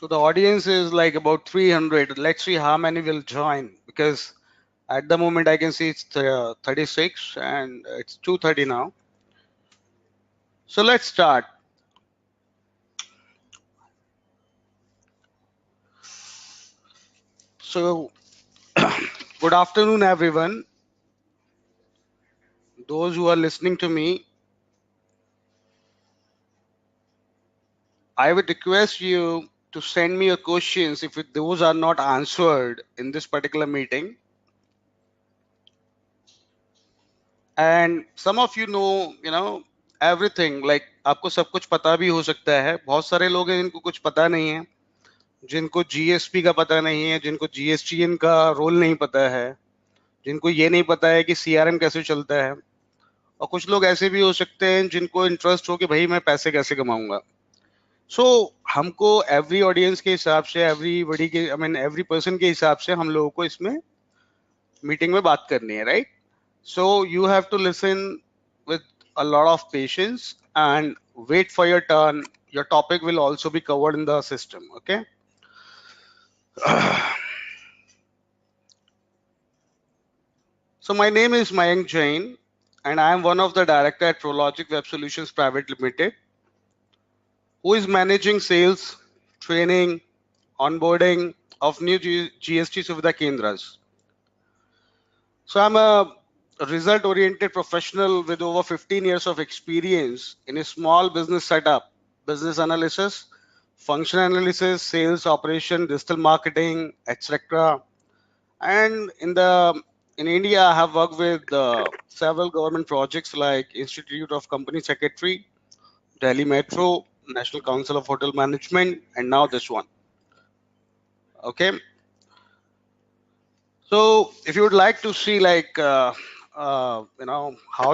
So the audience is like about 300. Let's see how many will join because at the moment I can see it's 36 and it's 2:30 now. So let's start. So good afternoon, everyone. Those who are listening to me, I would request you to send me your questions if those are not answered in this particular meeting. And some of everything like आपको सब कुछ पता भी हो सकता है. बहुत सारे लोग हैं जिनको कुछ पता नहीं है, जिनको जीएसपी का पता नहीं है, जिनको जीएसटीएन का रोल नहीं पता है, जिनको ये नहीं पता है कि सीआरएम कैसे चलता है, और कुछ लोग ऐसे भी हो सकते हैं जिनको इंटरेस्ट हो कि भाई मैं पैसे कैसे कमाऊंगा. सो हमको एवरी ऑडियंस के हिसाब से, एवरीबॉडी के, आई मीन एवरी पर्सन के हिसाब से हम लोगों को इसमें मीटिंग में बात करनी है, right? So you have to listen with a lot of patience and wait for your turn. Your topic will also be covered in the system, okay? So my name is Mayank Jain and I am one of the director at Prologic Web Solutions Private Limited, who is managing sales, training, onboarding of new GST Suvidha Kendras. So I'm a result-oriented professional with over 15 years of experience in a small business setup, business analysis, function analysis, sales, operation, digital marketing, etc. And in India, I have worked with several government projects like Institute of Company Secretary, Delhi Metro, National Council of Hotel Management, and now this one. Okay. So if you would like to see like how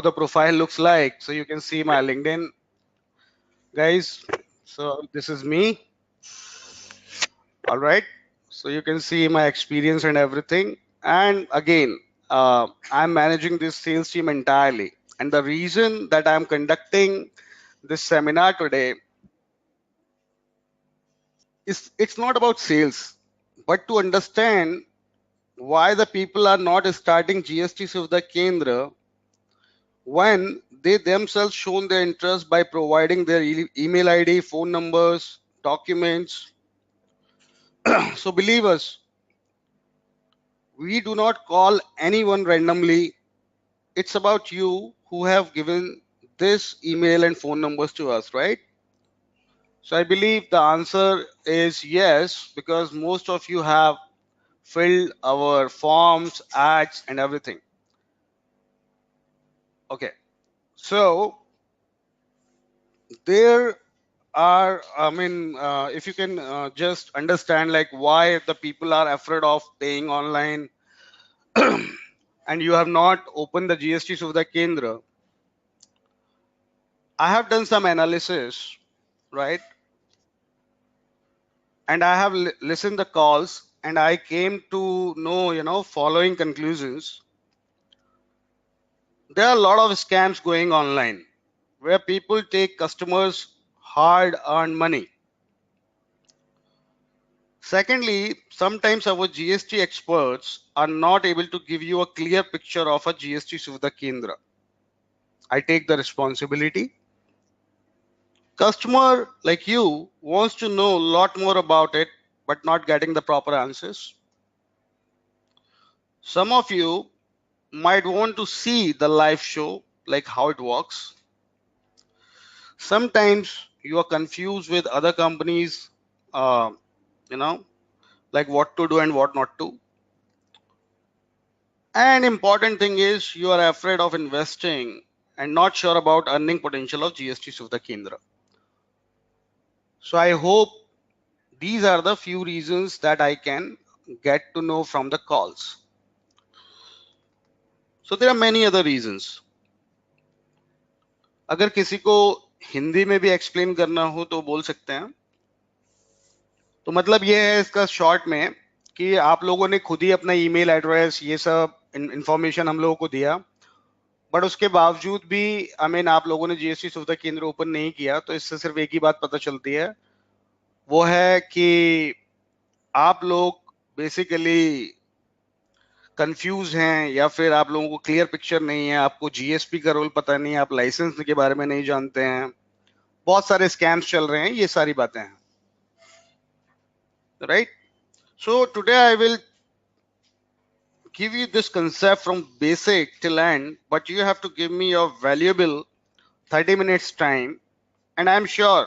the profile looks like, so you can see my LinkedIn, guys. So this is me. All right. So you can see my experience and everything. And again, I'm managing this sales team entirely. And the reason that I'm conducting this seminar today is it's not about sales, but to understand why the people are not starting GST Suvidha Kendra when they themselves shown their interest by providing their email ID, phone numbers, documents. So believe us, we do not call anyone randomly. It's about you who have given this email and phone numbers to us, right? So I believe the answer is yes, because most of you have filled our forms, ads, and everything. Okay, so there are, if you can just understand like why the people are afraid of paying online and you have not opened the GST Suvidha Kendra. I have done some analysis, right? And I have listened the calls and I came to know, following conclusions. There are a lot of scams going online where people take customers' hard-earned money. Secondly, sometimes our GST experts are not able to give you a clear picture of a GST Suvidha Kendra. I take the responsibility. Customer like you wants to know a lot more about it, but not getting the proper answers. Some of you might want to see the live show, like how it works. Sometimes you are confused with other companies, uh, like what to do and what not to. And important thing is you are afraid of investing and not sure about earning potential of GST Suvidha Kendra. So I hope these are the few reasons that I can get to know from the calls. So there are many other reasons. अगर किसी को हिंदी में भी explain करना हो तो बोल सकते हैं. तो मतलब ये है इसका शॉर्ट में कि आप लोगों ने खुद ही अपना ईमेल एड्रेस ये सब इंफॉर्मेशन हम लोगों को दिया, बट उसके बावजूद भी आप लोगों ने जीएसटी सुविधा केंद्र ओपन नहीं किया. तो इससे सिर्फ एक ही बात पता चलती है, वो है कि आप लोग बेसिकली कंफ्यूज हैं या फिर आप लोगों को क्लियर पिक्चर नहीं है, आपको जीएसपी का रोल पता नहीं है, आप लाइसेंस के बारे में नहीं जानते हैं, बहुत सारे स्कैम्स चल रहे हैं, ये सारी बातें हैं, right? So today I will give you this concept from basic till end, but you have to give me your valuable 30 minutes time, and I'm sure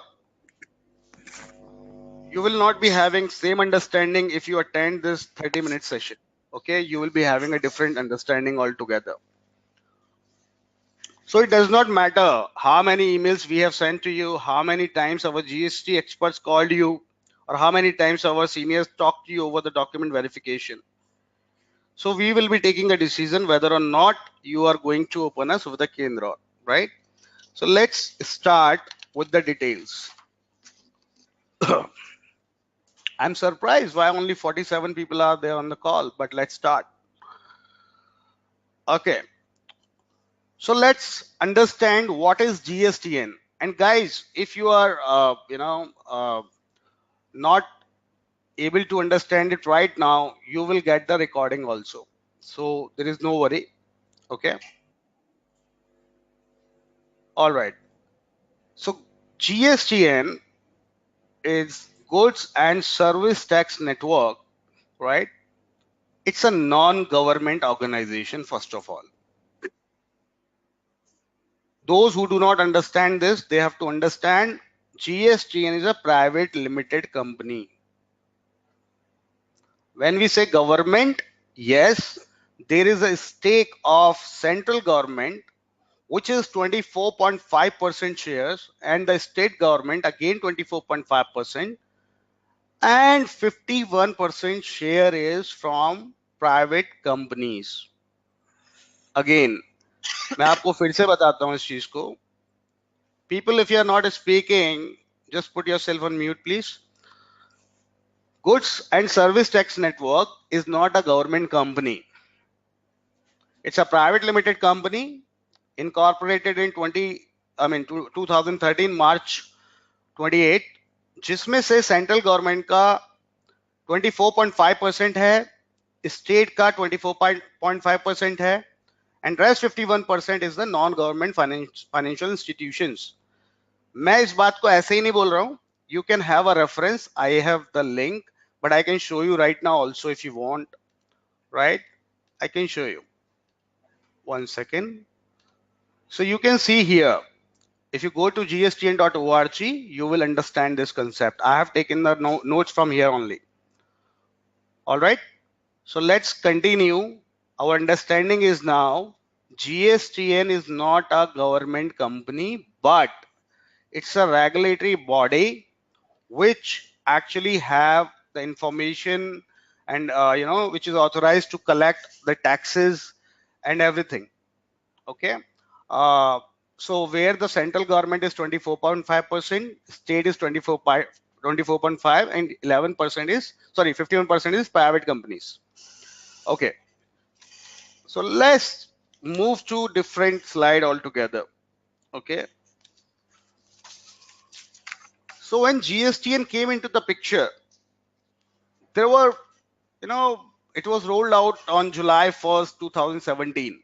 you will not be having same understanding if you attend this 30-minute session. Okay, you will be having a different understanding altogether. So it does not matter how many emails we have sent to you, how many times our GST experts called you, or how many times our seniors talked to you over the document verification. So we will be taking a decision whether or not you are going to open us with the Kendra, right? So let's start with the details. I'm surprised why only 47 people are there on the call, but let's start. Okay. So let's understand what is GSTN. And guys, if you are, not able to understand it right now, you will get the recording also. So there is no worry. Okay. All right. So GSTN is Goods and Service Tax Network, right? It's a non-government organization, first of all. Those who do not understand this, they have to understand GSTN is a private limited company. When we say government, yes, there is a stake of central government, which is 24.5% shares, and the state government again 24.5%, and 51% share is from private companies. Again, मैं आपको फिर से बताता हूँ इस चीज को. People, if you are not speaking, just put yourself on mute, please. Goods and Service Tax Network is not a government company. It's a private limited company incorporated in 2013 March 28, जिसमें से सेंट्रल गवर्नमेंट का 24.5% है, state का 24.5% है, and rest 51% is the non-government financial institutions. मैं इस बात को ऐसे ही नहीं बोल रहा हूं. You can have a reference. I have the link, but I can show you right now also if you want. Right? I can show you. 1 second. So you can see here. If you go to gstn.org, you will understand this concept. I have taken the notes from here only. All right. So let's continue. Our understanding is now GSTN is not a government company, but it's a regulatory body which actually have the information and which is authorized to collect the taxes and everything. Okay. So where the central government is 24.5%, state is 24.5, and 11% is 51% is private companies. Okay. So let's move to different slide altogether. Okay. So when GSTN came into the picture, there were, it was rolled out on July 1st, 2017.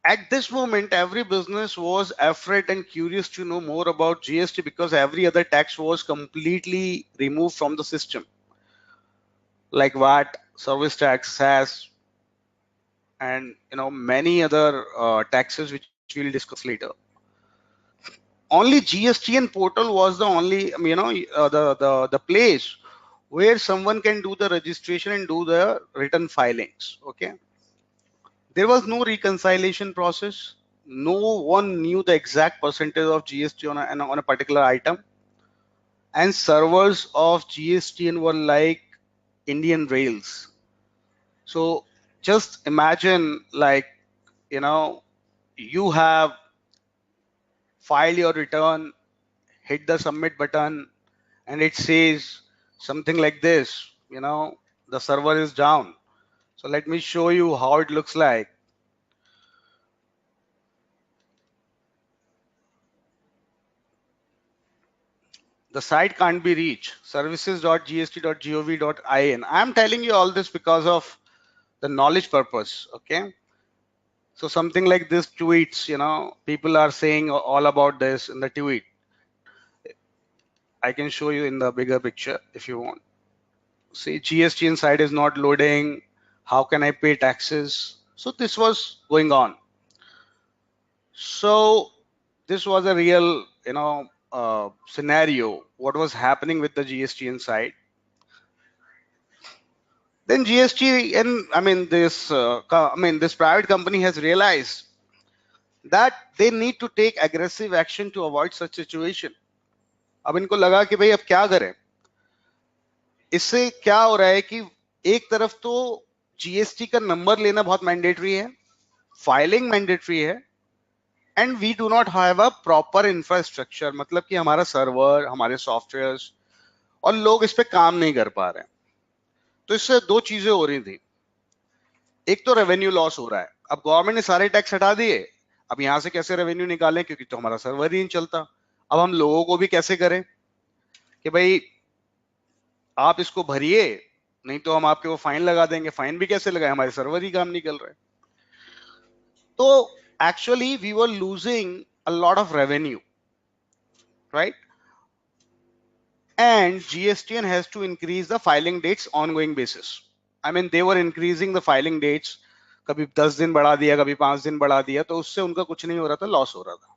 At this moment, every business was afraid and curious to know more about GST because every other tax was completely removed from the system, like VAT, service tax, SAS, and many other taxes which we'll discuss later. Only GSTN portal was the only the place where someone can do the registration and do the return filings. Okay, there was no reconciliation process. No one knew the exact percentage of GST on a particular item, and servers of GSTN were like Indian Rails. So just imagine, like, you have filed your return, hit the submit button, and it says something like this, the server is down. So let me show you how it looks like. the site can't be reached, services.gst.gov.in. I'm telling you all this because of the knowledge purpose, okay? So something like this tweets, people are saying all about this in the tweet. I can show you in the bigger picture if you want. See, GST inside is not loading. How can I pay taxes? So this was going on. So this was a real, scenario. What was happening with the GST inside? Then GST and this private company has realized that they need to take aggressive action to avoid such situation. अब इनको लगा कि भाई अब क्या करें. इससे क्या हो रहा है कि एक तरफ तो जीएसटी का नंबर लेना बहुत मैंडेटरी है, फाइलिंग मैंडेटरी है, and we do not have a proper infrastructure, मतलब कि हमारा सर्वर, हमारे सॉफ्टवेयर्स और लोग इस पे काम नहीं कर पा रहे हैं. तो इससे दो चीजें हो रही थी. एक तो रेवेन्यू लॉस हो रहा है. अब गवर्नमेंट ने सारे टैक्स हटा दिए, अब यहां से कैसे रेवेन्यू निकालें, क्योंकि तो हमारा सर्वर ही नहीं चलता. अब हम लोगों को भी कैसे करें कि भाई आप इसको भरिए, नहीं तो हम आपके वो फाइन लगा देंगे. फाइन भी कैसे लगाए, हमारे सर्वर ही काम नहीं कर रहे. तो actually we were losing a lot of revenue, right? And GSTN has to increase the filing dates ongoing basis. I mean, they were increasing the filing dates. कभी 10 दिन बढ़ा दिया, कभी 5 दिन बढ़ा दिया, तो उससे उनका कुछ नहीं हो रहा था, लॉस हो रहा था.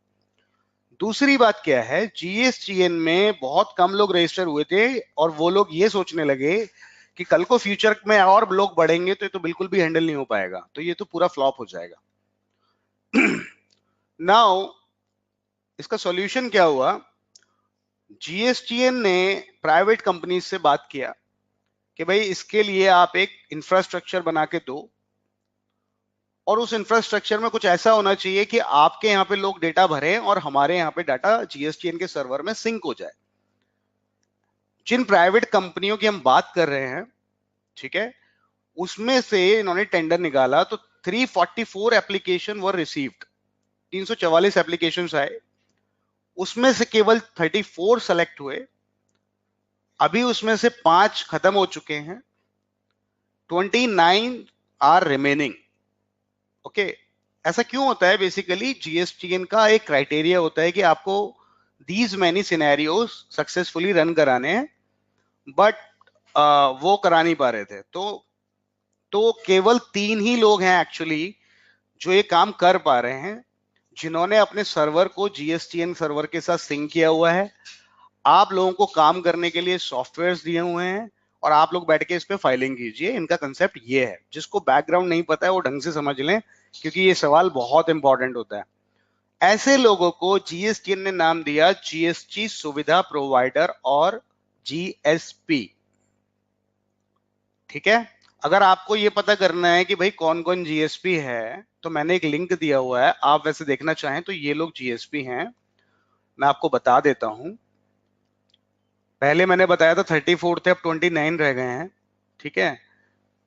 दूसरी बात क्या है, GSTN में बहुत कम लोग रजिस्टर हुए थे और वो लोग ये सोचने लगे कि कल को फ्यूचर में और लोग बढ़ेंगे तो ये तो बिल्कुल भी हैंडल नहीं हो पाएगा, तो ये तो पूरा फ्लॉप हो जाएगा. नाउ इसका सॉल्यूशन क्या हुआ? जीएसटीएन ने प्राइवेट कंपनी से बात किया कि भाई इसके लिए आप एक इंफ्रास्ट्रक्चर बना के दो, और उस इंफ्रास्ट्रक्चर में कुछ ऐसा होना चाहिए कि आपके यहाँ पे लोग डेटा भरें और हमारे यहाँ पे डाटा जीएसटीएन के सर्वर में सिंक हो जाए. जिन प्राइवेट कंपनियों की हम बात कर रहे हैं, ठीक है, उसमें से इन्होंने टेंडर निकाला तो 344 एप्लीकेशन वर रिसीव्ड. 344 एप्लीकेशंस आए, उसमें से केवल 34 सेलेक्ट हुए. अभी उसमें से 5 खत्म हो चुके हैं, 29 आर रिमेनिंग. ओके, ऐसा क्यों होता है? बेसिकली जीएसटीएन का एक क्राइटेरिया होता है कि आपको these many scenarios successfully run कराने हैं, बट वो करा नहीं पा रहे थे. तो केवल 3 ही लोग हैं एक्चुअली जो ये काम कर पा रहे हैं, जिन्होंने अपने सर्वर को जीएसटीएन सर्वर के साथ सिंक किया हुआ है. आप लोगों को काम करने के लिए सॉफ्टवेयर्स दिए हुए हैं और आप लोग बैठ के इस पे फाइलिंग कीजिए. इनका कंसेप्ट ये है. जिसको बैकग्राउंड नहीं पता है वो ढंग से समझ लें, क्योंकि ये सवाल बहुत इंपॉर्टेंट होता है. ऐसे लोगों को जीएसटीएन ने नाम दिया जीएसटी सुविधा प्रोवाइडर और जीएसपी. ठीक है, अगर आपको ये पता करना है कि भाई कौन कौन जीएसपी है, तो मैंने एक लिंक दिया हुआ है, आप वैसे देखना चाहें तो ये लोग जीएसपी हैं. मैं आपको बता देता हूं. पहले मैंने बताया था 34 थे, अब 29 रह गए हैं. ठीक है,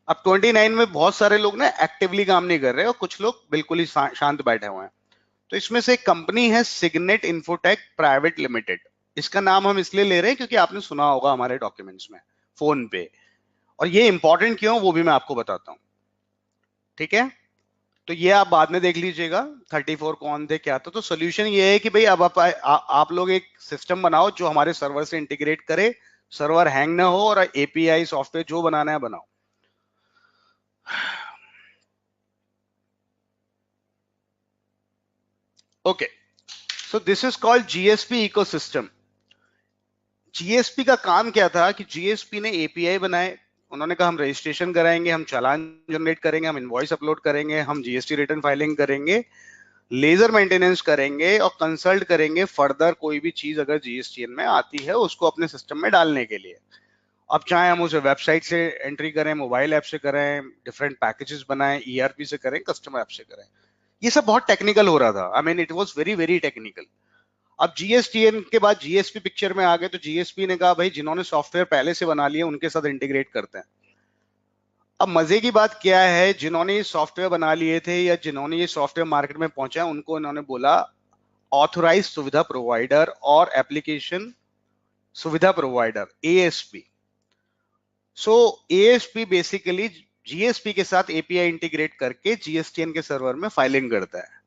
अब 29 में बहुत सारे लोग ना एक्टिवली काम नहीं कर रहे और कुछ लोग बिल्कुल ही शांत बैठे हुए हैं. तो इसमें से एक कंपनी है सिग्नेट इन्फोटेक प्राइवेट लिमिटेड. इसका नाम हम इसलिए ले रहे हैं क्योंकि आपने सुना होगा हमारे डॉक्यूमेंट्स में फोन पे, और ये इंपॉर्टेंट क्यों वो भी मैं आपको बताता हूं. ठीक है, तो ये आप बाद में देख लीजिएगा 34 कौन थे क्या था. तो सोल्यूशन ये है कि भाई अब आप लोग एक सिस्टम बनाओ जो हमारे सर्वर से इंटीग्रेट करे, सर्वर हैंग ना हो, और एपीआई सॉफ्टवेयर जो बनाना है बनाओ. Okay, so this is called GSP ecosystem. GSP का काम क्या था कि जीएसपी ने एपीआई बनाए. उन्होंने कहा हम रजिस्ट्रेशन कराएंगे, हम चालान जनरेट करेंगे, हम इनवॉइस अपलोड करेंगे, हम जीएसटी रिटर्न फाइलिंग करेंगे, लेजर मेंटेनेंस करेंगे और कंसल्ट करेंगे फर्दर कोई भी चीज अगर जीएसटीएन में आती है उसको अपने सिस्टम में डालने के लिए. अब चाहे हम उसे वेबसाइट से एंट्री करें, मोबाइल ऐप से करें, डिफरेंट पैकेजेस बनाएं, ईआरपी से करें, कस्टमर ऐप से करें. ये सब बहुत टेक्निकल हो रहा था. I mean it was very very technical. अब जीएसटीएन के बाद जीएसपी पिक्चर में आ गए, तो जीएसपी ने कहा भाई जिन्होंने सॉफ्टवेयर पहले से बना लिए उनके साथ इंटीग्रेट करते हैं. अब मजे की बात क्या है, जिन्होंने ये सॉफ्टवेयर बना लिए थे या जिन्होंने ये सॉफ्टवेयर मार्केट में पहुंचा उनको इन्होंने बोला ऑथराइज सुविधा प्रोवाइडर और एप्लीकेशन सुविधा प्रोवाइडर, एएसपी। सो एएसपी बेसिकली जीएसपी के साथ एपीआई इंटीग्रेट करके जीएसटीएन के सर्वर में फाइलिंग करता है।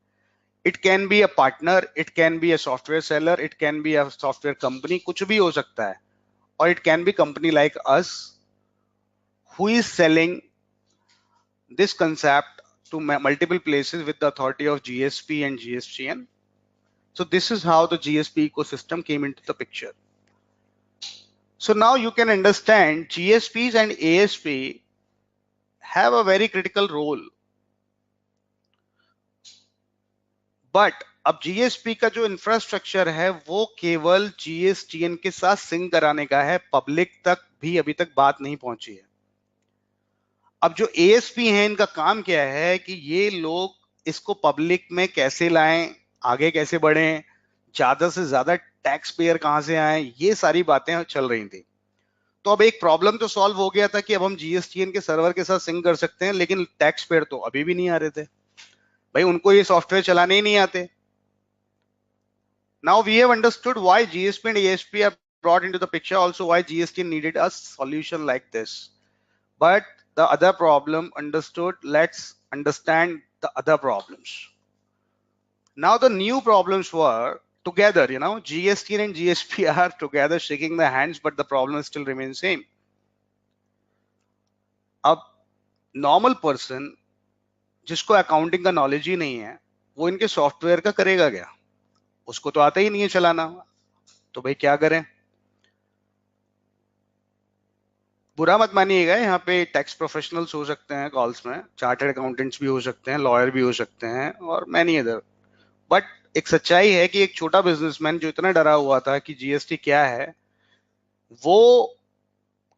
It can be a partner, it can be a software seller, it can be a software company, कुछ भी हो सकता है। और it can be company like us who is selling this concept to multiple places with the authority of GSP and GSTN. So this is how the GSP ecosystem came into the picture. So now you can understand GSPs and ASP have a very critical role. But अब GSP का जो infrastructure है वो केवल GSTN के साथ sink कराने का है, पब्लिक तक भी अभी तक बात नहीं पहुंची है। अब जो एएसपी हैं इनका काम क्या है कि ये लोग इसको पब्लिक में कैसे लाएं, आगे कैसे बढ़ें, ज्यादा से ज्यादा टैक्स पेयर कहां से आए, ये सारी बातें चल रही थी। तो अब एक प्रॉब्लम तो सॉल्व हो गया था कि अब हम जीएसटीएन के सर्वर के साथ सिंक कर सकते हैं, लेकिन टैक्स पेयर तो अभी भी नहीं आ रहे थे। भाई उनको ये सॉफ्टवेयर चलाने ही नहीं आते। Now we have understood why GSP and ASP are brought into the picture, also why GST needed a solution like this. But the other problem understood, let's understand the other problems. Now the new problems were together, GST and GSP are together shaking their hands, but the problem still remains same. अब normal person जिसको accounting का knowledge ही नहीं है वो इनके software का करेगा क्या? उसको तो आता ही नहीं है चलाना। तो भाई क्या करें? बुरा मत मानिएगा, यहाँ पे टैक्स प्रोफेशनल्स हो सकते हैं कॉल्स में, चार्टर्ड अकाउंटेंट्स भी हो सकते हैं, लॉयर भी हो सकते हैं और मैनी अदर। बट एक सच्चाई है कि एक छोटा बिजनेसमैन जो इतना डरा हुआ था कि जीएसटी क्या है, वो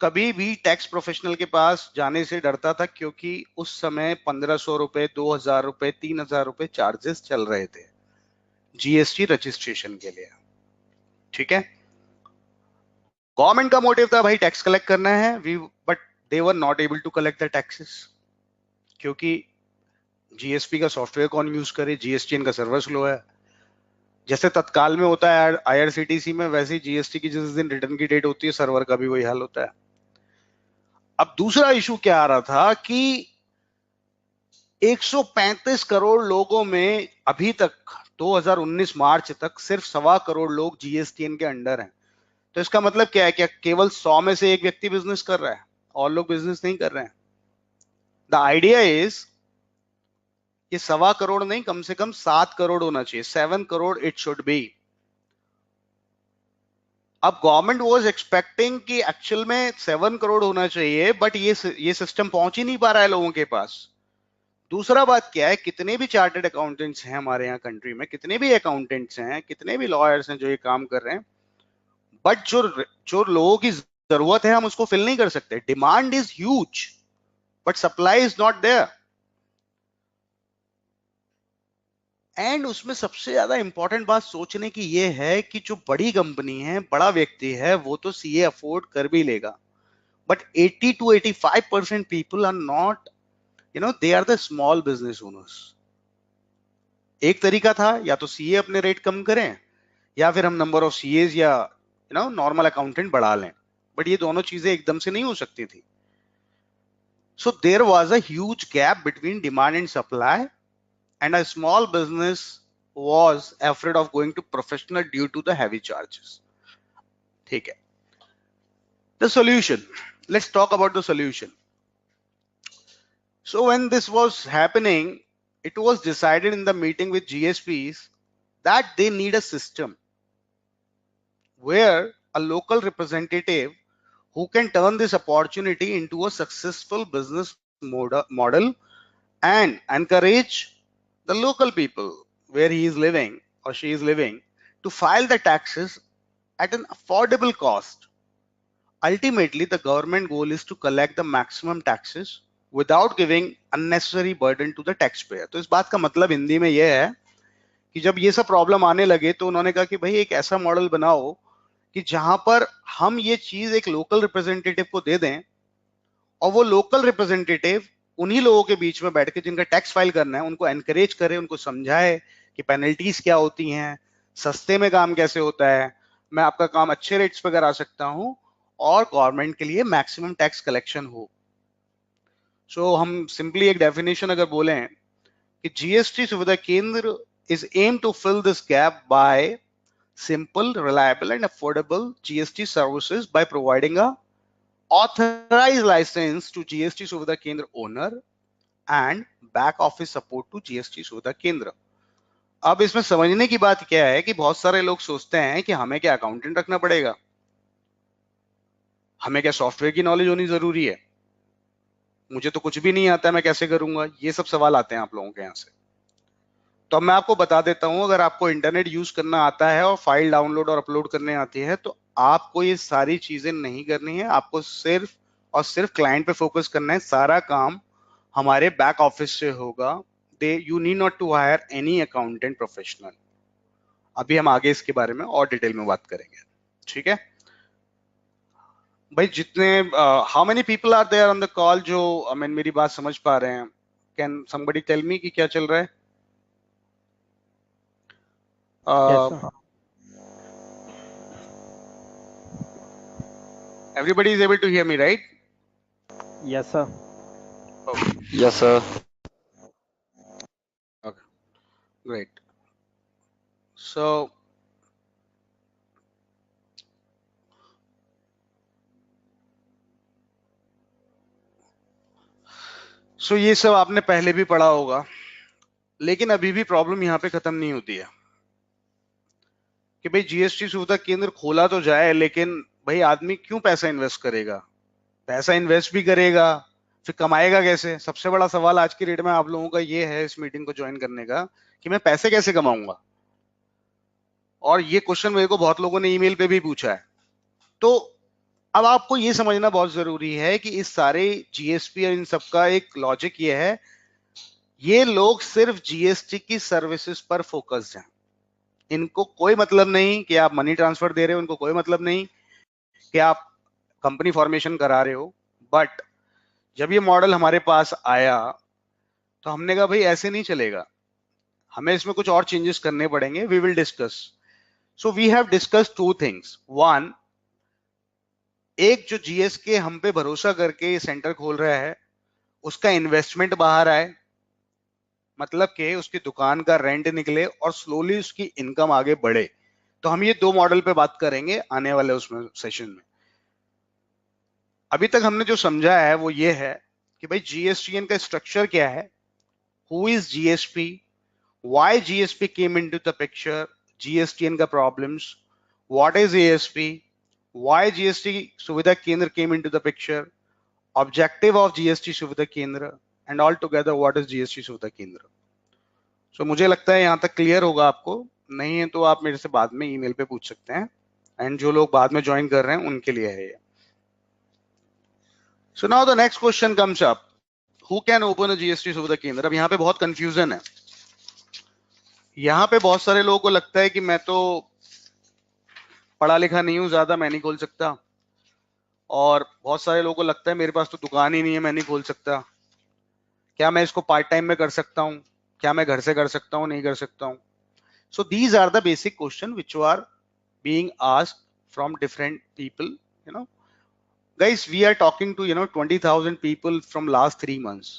कभी भी टैक्स प्रोफेशनल के पास जाने से डरता था, क्योंकि उस समय 1500 रुपए, 2000 रुपए, 3000 रुपए चार्जेस चल रहे थे जीएसटी रजिस्ट्रेशन के लिए। ठीक है, गवर्नमेंट का मोटिव था भाई टैक्स कलेक्ट करना है, but they were not able to collect the taxes, क्योंकि जीएसपी का सॉफ्टवेयर कौन यूज करे, जीएसटीएन का सर्वर स्लो है। जैसे तत्काल में होता है आईआरसीटीसी में, वैसे ही जीएसटी की जिस दिन रिटर्न की डेट होती है सर्वर का भी वही हाल होता है। अब दूसरा इशू क्या आ रहा था कि 135 करोड़ लोगों में अभी तक 2019 मार्च तक सिर्फ 1.25 करोड़ लोग जीएसटीएन के अंडर हैं। तो इसका मतलब क्या है? क्या केवल 100 में से एक व्यक्ति बिजनेस कर रहा है और लोग बिजनेस नहीं कर रहे हैं? द आइडिया इज ये 1.25 करोड़ नहीं, कम से कम 7 करोड़ होना चाहिए, 7 करोड़ इट शुड बी। अब गवर्नमेंट वाज एक्सपेक्टिंग कि एक्चुअल में 7 करोड़ होना चाहिए, बट ये सिस्टम पहुंच ही नहीं पा रहा है लोगों के पास। दूसरा बात क्या है, कितने भी चार्टर्ड अकाउंटेंट्स हैं हमारे यहाँ कंट्री में, कितने भी अकाउंटेंट्स हैं, कितने भी लॉयर्स हैं जो ये काम कर रहे हैं, बट जो लोगों की जरूरत है हम उसको फिल नहीं कर सकते। Demand is huge but supply is not there. And उसमें सबसे ज्यादा इंपॉर्टेंट बात सोचने की ये है कि जो बड़ी कंपनी है, बड़ा व्यक्ति है, वो तो सीए अफोर्ड कर भी लेगा, but 80 to 85% people are not, they are the small business owners. एक तरीका था या तो सीए अपने रेट कम करें, या फिर हम नंबर ऑफ सीएज या नॉर्मल अकाउंटेंट बढ़ा लें, बट ये दोनों चीजें एकदम से नहीं हो सकती थी। So there was a huge gap between demand and supply, and a small business was afraid of going to professional due to the heavy charges. ठीक है, the solution, let's talk about the solution. So when this was happening, it was decided in the meeting with GSPs that they need a system where a local representative who can turn this opportunity into a successful business model and encourage the local people where he is living or she is living to file the taxes at an affordable cost. Ultimately, the government goal is to collect the maximum taxes without giving unnecessary burden to the taxpayer. तो इस बात का मतलब हिंदी में यह है कि जब ये सब प्रॉब्लम आने लगे तो उन्होंने कहा कि भाई एक ऐसा मॉडल बनाओ कि जहां पर हम ये चीज एक लोकल रिप्रेजेंटेटिव को दे दें, और वो लोकल रिप्रेजेंटेटिव उन्हीं लोगों के बीच में बैठ के जिनका टैक्स फाइल करना है उनको एनकरेज करे, उनको समझाए कि पेनल्टीज क्या होती हैं, सस्ते में काम कैसे होता है, मैं आपका काम अच्छे रेट्स पे करा सकता हूं और गवर्नमेंट के लिए मैक्सिमम टैक्स कलेक्शन हो। सो हम सिंपली एक डेफिनेशन अगर बोलें कि जीएसटी सुविधा केंद्र is aimed to fill this gap by simple, reliable and affordable GST services by providing a authorized license to GST सुविधा केंद्र owner and back office support to GST सुविधा केंद्र। अब इसमें समझने की बात क्या है कि बहुत सारे लोग सोचते हैं कि हमें क्या अकाउंटेंट रखना पड़ेगा, हमें क्या सॉफ्टवेयर की नॉलेज होनी जरूरी है, मुझे तो कुछ भी नहीं आता है, मैं कैसे करूंगा, ये सब सवाल आते हैं आप लोगों के यहाँ से। तो अब मैं आपको बता देता हूं, अगर आपको इंटरनेट यूज करना आता है और फाइल डाउनलोड और अपलोड करने आती है तो आपको ये सारी चीजें नहीं करनी है, आपको सिर्फ और सिर्फ क्लाइंट पे फोकस करना है। सारा काम हमारे बैक ऑफिस से होगा। You need not to hire any accountant professional. अभी हम आगे इसके बारे में और डिटेल में बात करेंगे, ठीक है भाई। जितने how many people are there on the call जो मेरी बात समझ पा रहे हैं? कैन समबडी टेल मी कि क्या चल रहा है? Yes, sir. Everybody is able to hear me, right? Yes, sir. Okay. Yes, sir. Okay. Great. So ये सब आपने पहले भी पढ़ा होगा, लेकिन अभी भी प्रॉब्लम यहाँ पे खत्म नहीं होती है कि भाई जीएसटी सुविधा केंद्र खोला तो जाए, लेकिन भाई आदमी क्यों पैसा इन्वेस्ट करेगा? पैसा इन्वेस्ट भी करेगा फिर कमाएगा कैसे? सबसे बड़ा सवाल आज की डेट में आप लोगों का ये है इस मीटिंग को ज्वाइन करने का कि मैं पैसे कैसे कमाऊंगा। और ये क्वेश्चन मेरे को बहुत लोगों ने ईमेल पे भी पूछा है। तो अब आपको ये समझना बहुत जरूरी है कि इस सारे जीएसपी और इन सबका एक लॉजिक ये है, ये लोग सिर्फ जीएसटी की सर्विसेज पर फोकस्ड हैं। इनको कोई मतलब नहीं कि आप मनी ट्रांसफर दे रहे हो, इनको कोई मतलब नहीं कि आप कंपनी फॉर्मेशन करा रहे हो। बट जब ये मॉडल हमारे पास आया तो हमने कहा भाई ऐसे नहीं चलेगा, हमें इसमें कुछ और चेंजेस करने पड़ेंगे। We will discuss. So we have discuss two things. One, एक जो जीएसके हम पे भरोसा करके ये सेंटर खोल रहा है उसका इन्वेस्टमेंट बाहर आए, मतलब कि उसकी दुकान का रेंट निकले और स्लोली उसकी इनकम आगे बढ़े। तो हम ये दो मॉडल पे बात करेंगे आने वाले उसमें सेशन में। अभी तक हमने जो समझा है वो ये है कि भाई जीएसटीएन का स्ट्रक्चर क्या है, who is GSP, why GSP came into the picture, GSTN का problems, what is ASP, why GST Suvidha Kendra came into the picture, objective of GST Suvidha Kendra and all together what is GST Suvidha Kendra. सो मुझे लगता है यहां तक clear होगा आपको। नहीं है तो आप मेरे से बाद में ईमेल पे पूछ सकते हैं, एंड जो लोग बाद में ज्वाइन कर रहे हैं उनके लिए है ये। So now the next question comes up, who can open a GST Suvidha केंद्र? अब यहाँ पे बहुत कंफ्यूजन है। यहाँ पे बहुत सारे लोगों को लगता है कि मैं तो पढ़ा लिखा नहीं हूं ज्यादा, मैं नहीं खोल सकता। और बहुत सारे लोगों को लगता है मेरे पास तो दुकान ही नहीं है, मैं नहीं खोल सकता। क्या मैं इसको पार्ट टाइम में कर सकता हूँ? क्या मैं घर से कर सकता हूँ? नहीं कर सकता हूँ? So these are the basic question which are being asked from different people, you know. Guys, we are talking to 20,000 people from last 3 months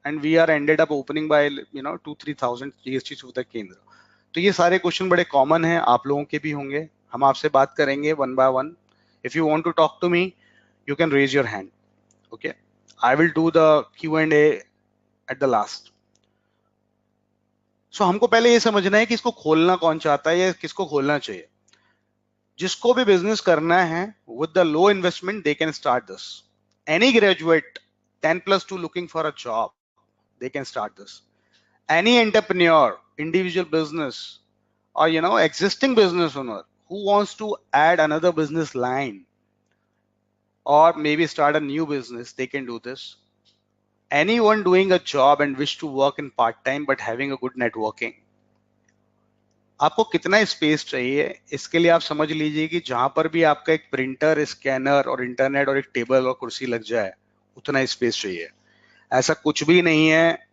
and we are ended up opening by 2-3,000 GST सुविधा केंद्र। तो ये सारे question बड़े common हैं, आप लोगों के भी होंगे। हम आपसे बात करेंगे one by one. If you want to talk to me you can raise your hand. Okay, I will do the Q&A at the last. So हमको पहले ये समझना है कि इसको खोलना कौन चाहता है या किसको खोलना चाहिए। जिसको भी बिजनेस करना है with the low investment they can start this. Any graduate 10+2 looking for a job, they can start this. Any entrepreneur, individual business or existing business owner who wants to add another business line or maybe start a new business, they can do this. Anyone doing a job and wish to work in part time but having a good networking, आपको कितना space चाहिए? इसके लिए आप समझ लीजिए कि जहां पर भी आपका एक प्रिंटर, स्कैनर और इंटरनेट और एक टेबल और कुर्सी लग जाए उतना स्पेस चाहिए। ऐसा कुछ भी नहीं है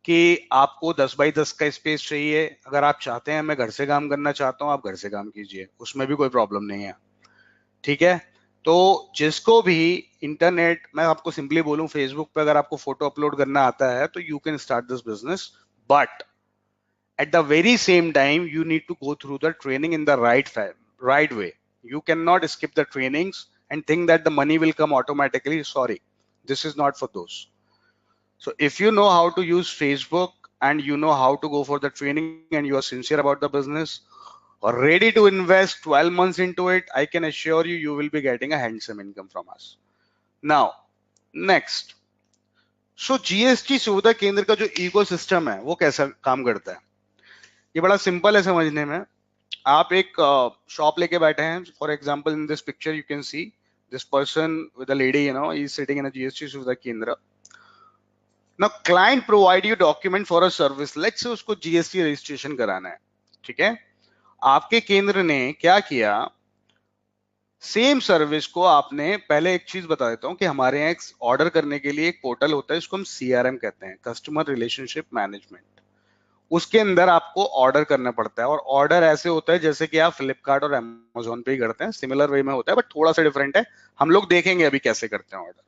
कि आपको 10 बाई 10 का स्पेस चाहिए, अगर आप चाहते हैं मैं घर से काम करना चाहता हूं, आप घर से काम कीजिए, उसमें भी कोई प्रॉब्लम नहीं है, ठीक है। तो जिसको भी इंटरनेट, मैं आपको सिंपली बोलूं, फेसबुक पे अगर आपको फोटो अपलोड करना आता है तो you can start this business, but at the very same time you need to go through the training in the right way. You cannot skip the trainings and think that the money will come automatically. Sorry, this is not for those. So if you know how to use Facebook and you know how to go for the training and you are sincere about the business or ready to invest 12 months into it, I can assure you you will be getting a handsome income from us. Now next, so GST सुविधा केंद्र का जो ecosystem है वो कैसा काम करता है, ये बड़ा सिंपल है समझने में। आप एक शॉप लेके बैठे हैं, for example in this picture you can see this person with a lady, you know, he is sitting in a GST Suvidha केंद्र। Now client provide you document for a service, let's say उसको GST registration कराना है, ठीक है। आपके केंद्र ने क्या किया, सेम सर्विस को आपने, पहले एक चीज बता देता हूं कि हमारे यहाँ ऑर्डर करने के लिए एक पोर्टल होता है, इसको हम सीआरएम कहते हैं, कस्टमर रिलेशनशिप मैनेजमेंट। उसके अंदर आपको ऑर्डर करना पड़ता है, और ऑर्डर ऐसे होता है जैसे कि आप फ्लिपकार्ट और अमेजोन पे ही करते हैं, सिमिलर वे में होता है बट थोड़ा सा डिफरेंट है, हम लोग देखेंगे अभी कैसे करते हैं ऑर्डर।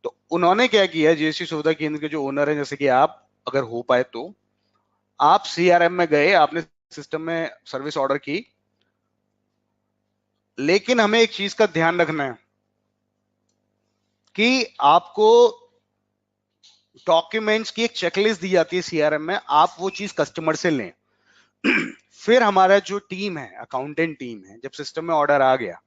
तो उन्होंने क्या किया, जीएसटी सुविधा केंद्र के जो ओनर है, जैसे कि आप, अगर हो पाए तो आप सीआरएम में गए, आपने सिस्टम में सर्विस ऑर्डर की, लेकिन हमें एक चीज का ध्यान रखना है कि आपको डॉक्यूमेंट्स की एक चेकलिस्ट दी जाती है सीआरएम में, आप वो चीज कस्टमर से लें। फिर हमारा जो टीम है, अकाउंटेंट टीम है, जब सिस्टम में ऑर्डर आ गया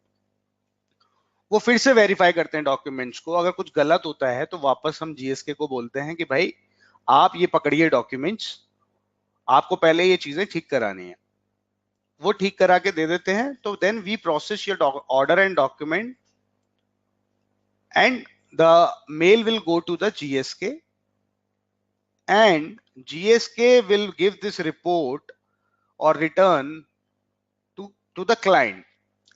वो फिर से वेरीफाई करते हैं डॉक्यूमेंट्स को, अगर कुछ गलत होता है तो वापस हम जीएसके को बोलते हैं कि भाई आप ये पकड़िए डॉक्यूमेंट्स, आपको पहले ये चीजें ठीक करानी है, वो ठीक करा के दे देते हैं। तो then we process your order and document and the mail will go to the GSK and GSK will give this report or return to the client,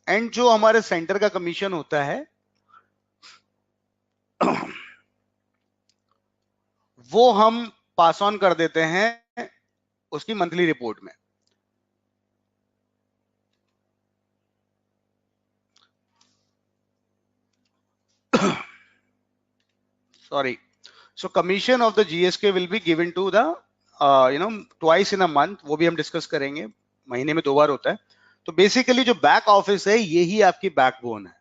and जो हमारे सेंटर का कमीशन होता है वो हम पास ऑन कर देते हैं उसकी मंथली रिपोर्ट में। Sorry. So commission of the GSK will be given to the twice in a month, वो भी हम डिस्कस करेंगे, महीने में 2 बार होता है। तो बेसिकली जो बैक ऑफिस है यही आपकी बैकबोन है,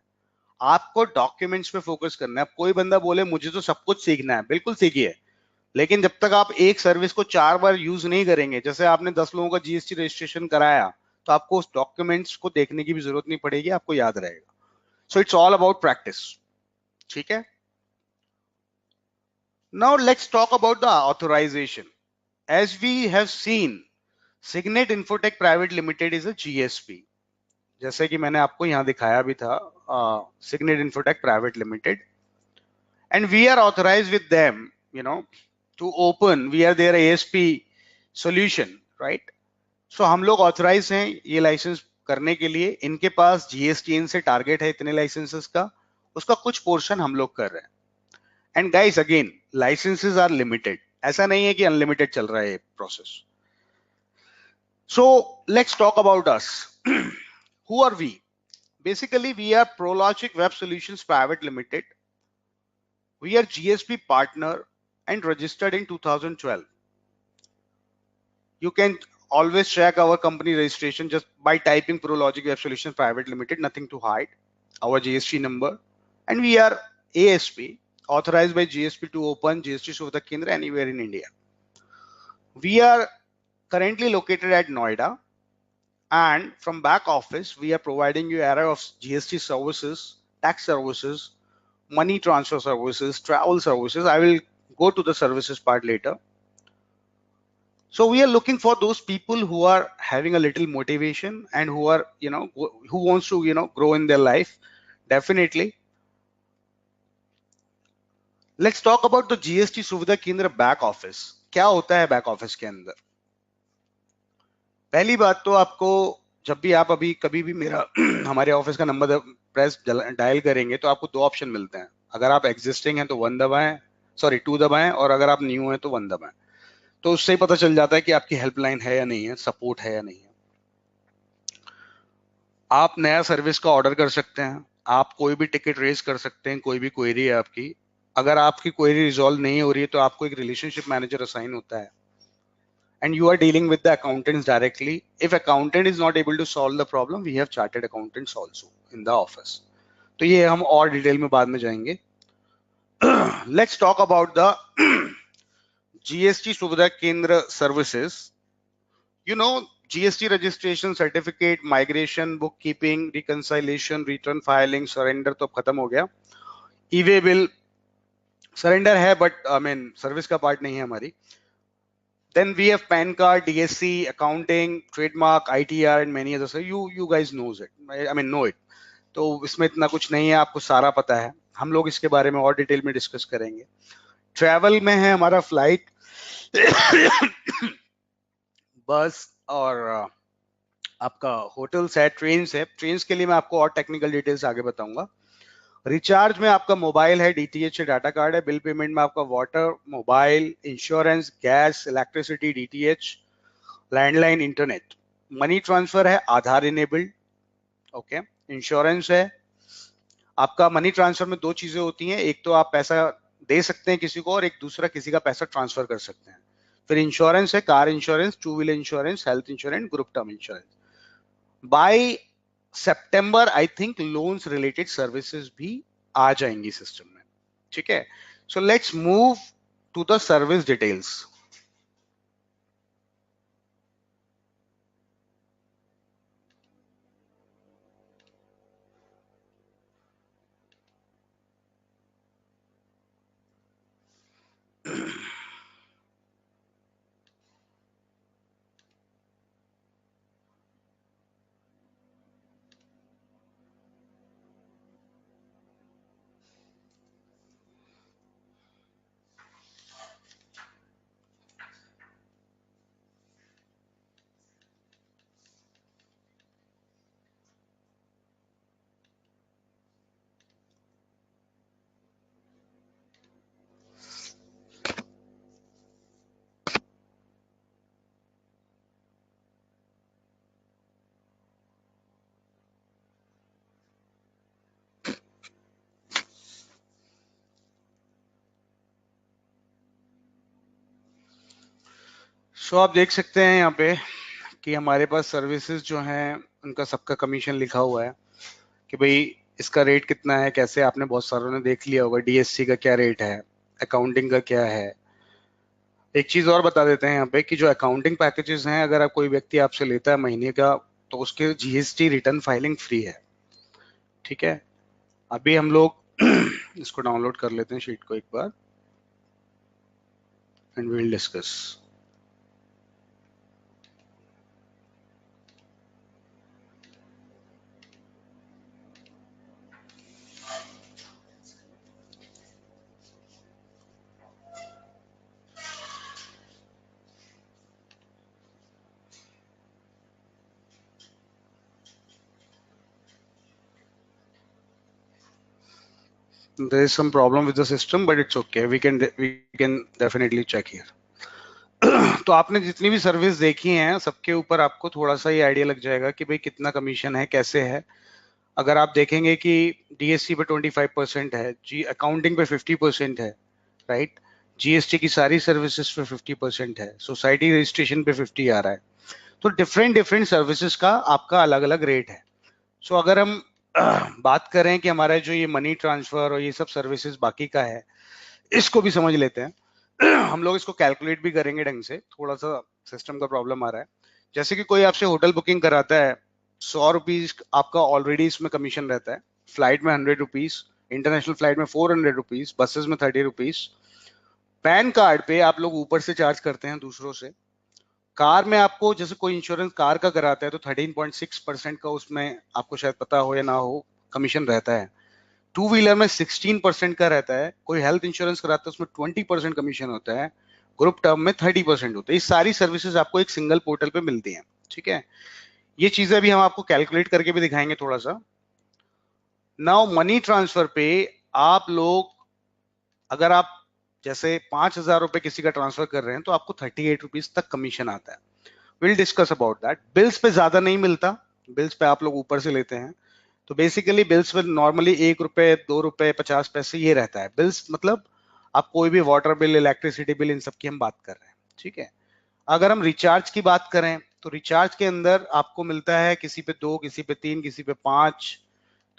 आपको डॉक्यूमेंट्स पे फोकस करना है। कोई बंदा बोले मुझे तो सब कुछ सीखना है, बिल्कुल सीखिए, लेकिन जब तक आप एक सर्विस को 4 बार यूज नहीं करेंगे, जैसे आपने 10 लोगों का जीएसटी रजिस्ट्रेशन कराया तो आपको उस डॉक्यूमेंट्स को देखने की भी जरूरत नहीं पड़ेगी, आपको याद रहेगा। So it's all about practice, ठीक है। Now let's talk about the authorization. As we have seen, Signet Infotech Private Limited is a GSP. जैसे कि मैंने आपको यहाँ दिखाया भी था, Signet Infotech Private Limited, and we are authorized with them, to open. We are their ASP solution, right? So हम लोग ऑथराइज हैं ये लाइसेंस करने के लिए, इनके पास जीएसटीएन से टारगेट है इतने लाइसेंसेस का, उसका कुछ पोर्शन हम लोग कर रहे हैं। And guys again, licences are limited, ऐसा नहीं है कि अनलिमिटेड चल रहा है ये process. So let's talk about us. Who are we? Basically we are Prologic web solutions private limited. We are GSP partner and registered in 2012. You can always check our company registration just by typing Prologic Web Solutions Private Limited, nothing to hide, our GST number, and we are ASP, authorized by GSP to open GST Suvidha Kendra anywhere in India. We are currently located at Noida, and from back office we are providing you array of GST services, tax services, money transfer services, travel services. I will go to the services part later. So we are looking for those people who are having a little motivation and who are, who wants to, grow in their life. Definitely. Let's talk about the GST सुविधा केंद्र back office. क्या होता है back office के अंदर? पहली बात तो आपको, जब भी आप अभी कभी भी मेरा हमारे ऑफिस का नंबर प्रेस डायल करेंगे तो आपको 2 ऑप्शन मिलते हैं। अगर आप एग्जिस्टिंग हैं तो 1 दबाएं, सॉरी 2 दबाएं, और अगर आप न्यू हैं तो 1 दबाएं। तो उससे ही पता चल जाता है कि आपकी हेल्पलाइन है या नहीं है, सपोर्ट है या नहीं है। आप नया सर्विस का ऑर्डर कर सकते हैं, आप कोई भी टिकट रेज कर सकते हैं, कोई भी क्वेरी है आपकी, अगर आपकी क्वेरी रिजॉल्व नहीं हो रही है तो आपको एक रिलेशनशिप मैनेजर असाइन होता है and you are dealing with the accountants directly. If accountant is not able to solve the problem, we have chartered accountants also in the office. तो ये हम और डिटेल में बाद में जाएंगे. Let's talk about the GST सुविधा केंद्र services. You know, GST registration, certificate, migration, bookkeeping, reconciliation, return filing, surrender तो खत्म हो गया. E-way bill surrender है but I mean service का part नहीं है हमारी. Then we have PAN card, DSC, accounting, trademark, ITR, and many others. So you guys knows it. I mean know it. तो इसमें इतना कुछ नहीं है, आपको सारा पता है. हम लोग इसके बारे में और डिटेल में डिस्कस करेंगे. ट्रैवल में है हमारा फ्लाइट, बस और आपका होटल्स है, ट्रेन्स है. ट्रेन्स के लिए मैं आपको और टेक्निकल डिटेल्स आगे बताऊंगा. रिचार्ज में आपका मोबाइल है, डीटीएच है, डाटा कार्ड है. बिल पेमेंट में आपका water, mobile, insurance, gas, electricity, DTH, landline, internet. Money transfer है, आधार इनेबल्ड. ओके. इंश्योरेंस है आपका. मनी ट्रांसफर में दो चीजें होती हैं, एक तो आप पैसा दे सकते हैं किसी को और एक दूसरा किसी का पैसा ट्रांसफर कर सकते हैं. फिर इंश्योरेंस है, car insurance, two wheeler insurance, health insurance, group term insurance. By September I think loans related services भी आ जाएंगी सिस्टम में. ठीक है. So let's move to the service details. So आप देख सकते हैं यहाँ पे कि हमारे पास सर्विसेज जो हैं उनका सबका कमीशन लिखा हुआ है कि भाई इसका रेट कितना है, कैसे. आपने बहुत सारों ने देख लिया होगा डीएससी का क्या रेट है, अकाउंटिंग का क्या है. एक चीज और बता देते हैं यहाँ पे कि जो अकाउंटिंग पैकेजेस हैं, अगर आप कोई व्यक्ति आपसे लेता है महीने का तो उसके जीएसटी रिटर्न फाइलिंग फ्री है. ठीक है. अभी हम लोग इसको डाउनलोड कर लेते हैं शीट को एक बार and we will discuss. There is some problem with the system but it's okay, we can definitely check here. तो आपने जितनी भी सर्विस देखी हैं सबके ऊपर आपको थोड़ा सा ये आइडिया लग जाएगा कि भाई कितना कमीशन है, कैसे है. अगर आप देखेंगे कि डीएससी पे 25% है, जी अकाउंटिंग पे 50% है, राइट. जीएसटी की सारी सर्विसेज पे 50% है, सोसाइटी रजिस्ट्रेशन पे 50 आ रहा है. तो डिफरेंट सर्विसेज का आपका अलग अलग रेट है. सो अगर हम बात करें कि हमारा जो ये मनी ट्रांसफर और ये सब सर्विसेज बाकी का है, इसको भी समझ लेते हैं. हम लोग इसको कैलकुलेट भी करेंगे ढंग से. थोड़ा सा सिस्टम का प्रॉब्लम आ रहा है. जैसे कि कोई आपसे होटल बुकिंग कराता है, 100 रुपीज आपका ऑलरेडी इसमें कमीशन रहता है. फ्लाइट में 100 रुपीज, इंटरनेशनल फ्लाइट में 400 रुपीज, बसेस में 30 रुपीज. पैन कार्ड पे आप लोग ऊपर से चार्ज करते हैं दूसरों से. कार में आपको जैसे कोई इंश्योरेंस कार का कराता है तो 13.6% का उसमें आपको शायद पता हो या ना हो कमीशन रहता है. टू व्हीलर में 16% का रहता है. कोई हेल्थ इंश्योरेंस कराता है उसमें 20% कमीशन होता है. ग्रुप टर्म में 30% होता है. ये सारी सर्विसेज आपको एक सिंगल पोर्टल पे मिलती हैं. ठीक है. ये चीजें भी हम आपको कैलकुलेट करके भी दिखाएंगे थोड़ा सा. नाउ मनी ट्रांसफर पे आप लोग, अगर आप जैसे 5,000 रुपए किसी का ट्रांसफर कर रहे हैं तो आपको 38 रुपीज तक कमीशन आता है। Will discuss about that. Bills पे ज्यादा नहीं मिलता, बिल्स पे आप लोग ऊपर से लेते हैं। तो बेसिकली बिल्स पे नॉर्मली 1 रुपए 2 रुपए 50 पैसे ये रहता है। बिल्स मतलब आप कोई भी वाटर बिल, इलेक्ट्रिसिटी बिल, इन सब की हम बात कर रहे हैं, ठीक है। अगर हम रिचार्ज की बात करें तो रिचार्ज के अंदर आपको मिलता है किसी पे 2, किसी पे 3, किसी पे 5।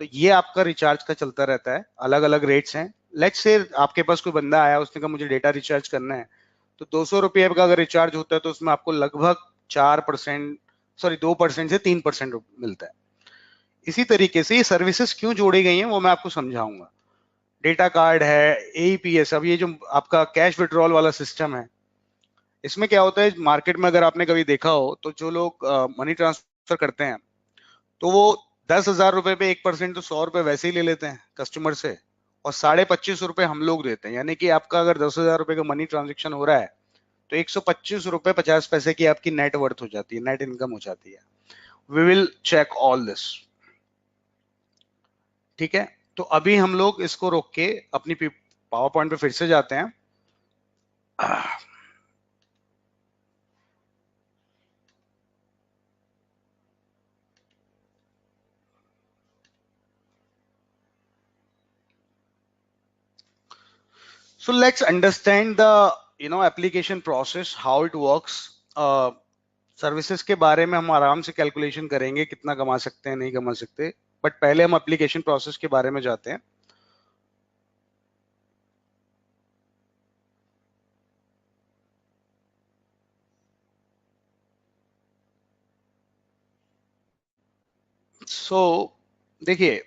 तो ये आपका रिचार्ज का चलता रहता है, अलग अलग रेट्स हैं। लेट्स से आपके पास कोई बंदा आया, उसने कहा मुझे डेटा रिचार्ज करना है, तो 200 रुपये का अगर रिचार्ज होता है तो उसमें आपको लगभग 4%, सॉरी 2% से 3% मिलता है। इसी तरीके से ये सर्विसेज क्यों जोड़ी गई हैं वो मैं आपको समझाऊंगा। डेटा कार्ड है, एईपीएस, अब ये जो आपका कैश विड्रॉल वाला सिस्टम है, इसमें क्या होता है मार्केट में, अगर आपने कभी देखा हो तो जो लोग मनी ट्रांसफर करते हैं तो वो 10,000 रुपए पे 1% तो 100 रुपए वैसे ही ले लेते हैं कस्टमर से, और 25,500 रुपए हम लोग देते हैं। यानी कि आपका अगर 10,000 रुपए का मनी ट्रांजेक्शन हो रहा है तो 125 रुपए 50 पैसे की आपकी नेट वर्थ हो जाती है, नेट इनकम हो जाती है। We will check all this, ठीक है। तो अभी हम लोग इसको रोक के अपनी पावर पॉइंट पे फिर से जाते हैं। So let's understand the application process, how it works. Services के बारे में हम आराम से कैलकुलेशन करेंगे कितना कमा सकते हैं नहीं कमा सकते, बट पहले हम एप्लीकेशन प्रोसेस के बारे में जाते हैं। देखिए,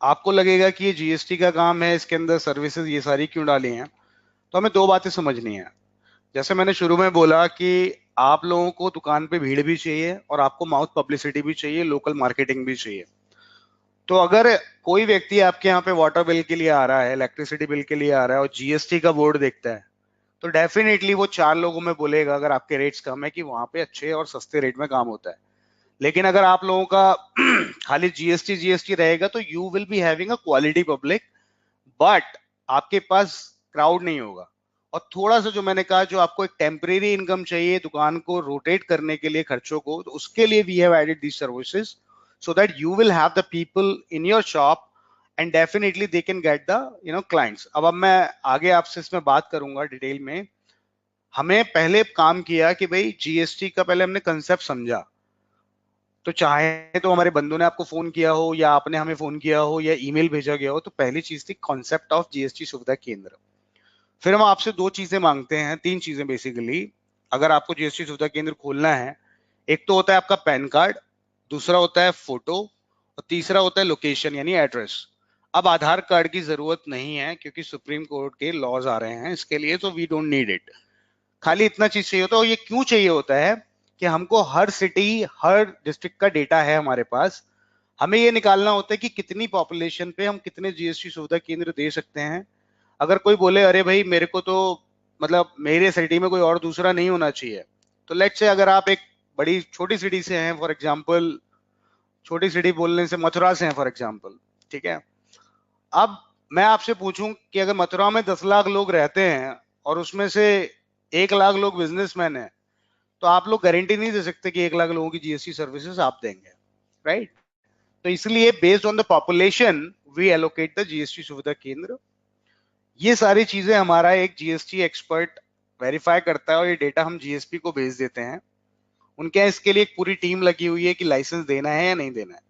आपको लगेगा कि ये जीएसटी का काम है, इसके अंदर सर्विसेज ये सारी क्यों डाली हैं। तो हमें दो बातें समझनी है। जैसे मैंने शुरू में बोला कि आप लोगों को दुकान पे भीड़ भी चाहिए और आपको माउथ पब्लिसिटी भी चाहिए, लोकल मार्केटिंग भी चाहिए। तो अगर कोई व्यक्ति आपके यहाँ पे वाटर बिल के लिए आ रहा है, इलेक्ट्रिसिटी बिल के लिए आ रहा है और जीएसटी का बोर्ड देखता है, तो डेफिनेटली वो 4 लोगों में बोलेगा, अगर आपके रेट्स कम है, कि वहां पे अच्छे और सस्ते रेट में काम होता है। लेकिन अगर आप लोगों का खाली जीएसटी जीएसटी रहेगा तो you will be having a quality public, but आपके पास क्राउड नहीं होगा। और थोड़ा सा जो मैंने कहा, जो आपको एक टेम्परेरी इनकम चाहिए दुकान को रोटेट करने के लिए, खर्चों को, तो उसके लिए we have added these services so that you will have the people in your shop and definitely they can get the clients. अब मैं आगे आपसे इसमें बात करूंगा डिटेल में। हमें पहले काम किया कि भाई जीएसटी का पहले हमने कंसेप्ट समझा। तो चाहे तो हमारे बंधु ने आपको फोन किया हो या आपने हमें फोन किया हो या ईमेल भेजा गया हो, तो पहली चीज थी कॉन्सेप्ट ऑफ जीएसटी सुविधा केंद्र। फिर हम आपसे दो चीजें मांगते हैं, तीन चीजें बेसिकली, अगर आपको जीएसटी सुविधा केंद्र खोलना है। एक तो होता है आपका पैन कार्ड, दूसरा होता है फोटो, और तीसरा होता है लोकेशन यानी एड्रेस। अब आधार कार्ड की जरूरत नहीं है क्योंकि सुप्रीम कोर्ट के लॉज आ रहे हैं इसके लिए, तो वी डोंट नीड इट। खाली इतना चीज चाहिए होता है। और ये क्यों चाहिए होता है कि हमको हर सिटी, हर डिस्ट्रिक्ट का डेटा है हमारे पास। हमें ये निकालना होता है कि कितनी पॉपुलेशन पे हम कितने जीएसटी सुविधा केंद्र दे सकते हैं। अगर कोई बोले अरे भाई मेरे को तो मतलब मेरे सिटी में कोई और दूसरा नहीं होना चाहिए, तो लेट्स से अगर आप एक बड़ी छोटी सिटी से हैं, फॉर एग्जांपल, छोटी सिटी बोलने से मथुरा से हैं फॉर एग्जांपल, ठीक है। अब मैं आपसे पूछूं कि अगर मथुरा में 10 लाख लोग रहते हैं और उसमें से 1 लाख लोग बिजनेसमैन हैं, तो आप लोग गारंटी नहीं दे सकते कि 1 लाख लोगों की जीएसटी सर्विसेज आप देंगे, राइट। तो इसलिए based on the population we allocate the GST Suvidha Kendra. ये सारी चीजें हमारा एक जीएसटी एक्सपर्ट वेरीफाई करता है और ये डेटा हम जीएसपी को भेज देते हैं। उनके यहाँ इसके लिए एक पूरी टीम लगी हुई है कि लाइसेंस देना है या नहीं देना है,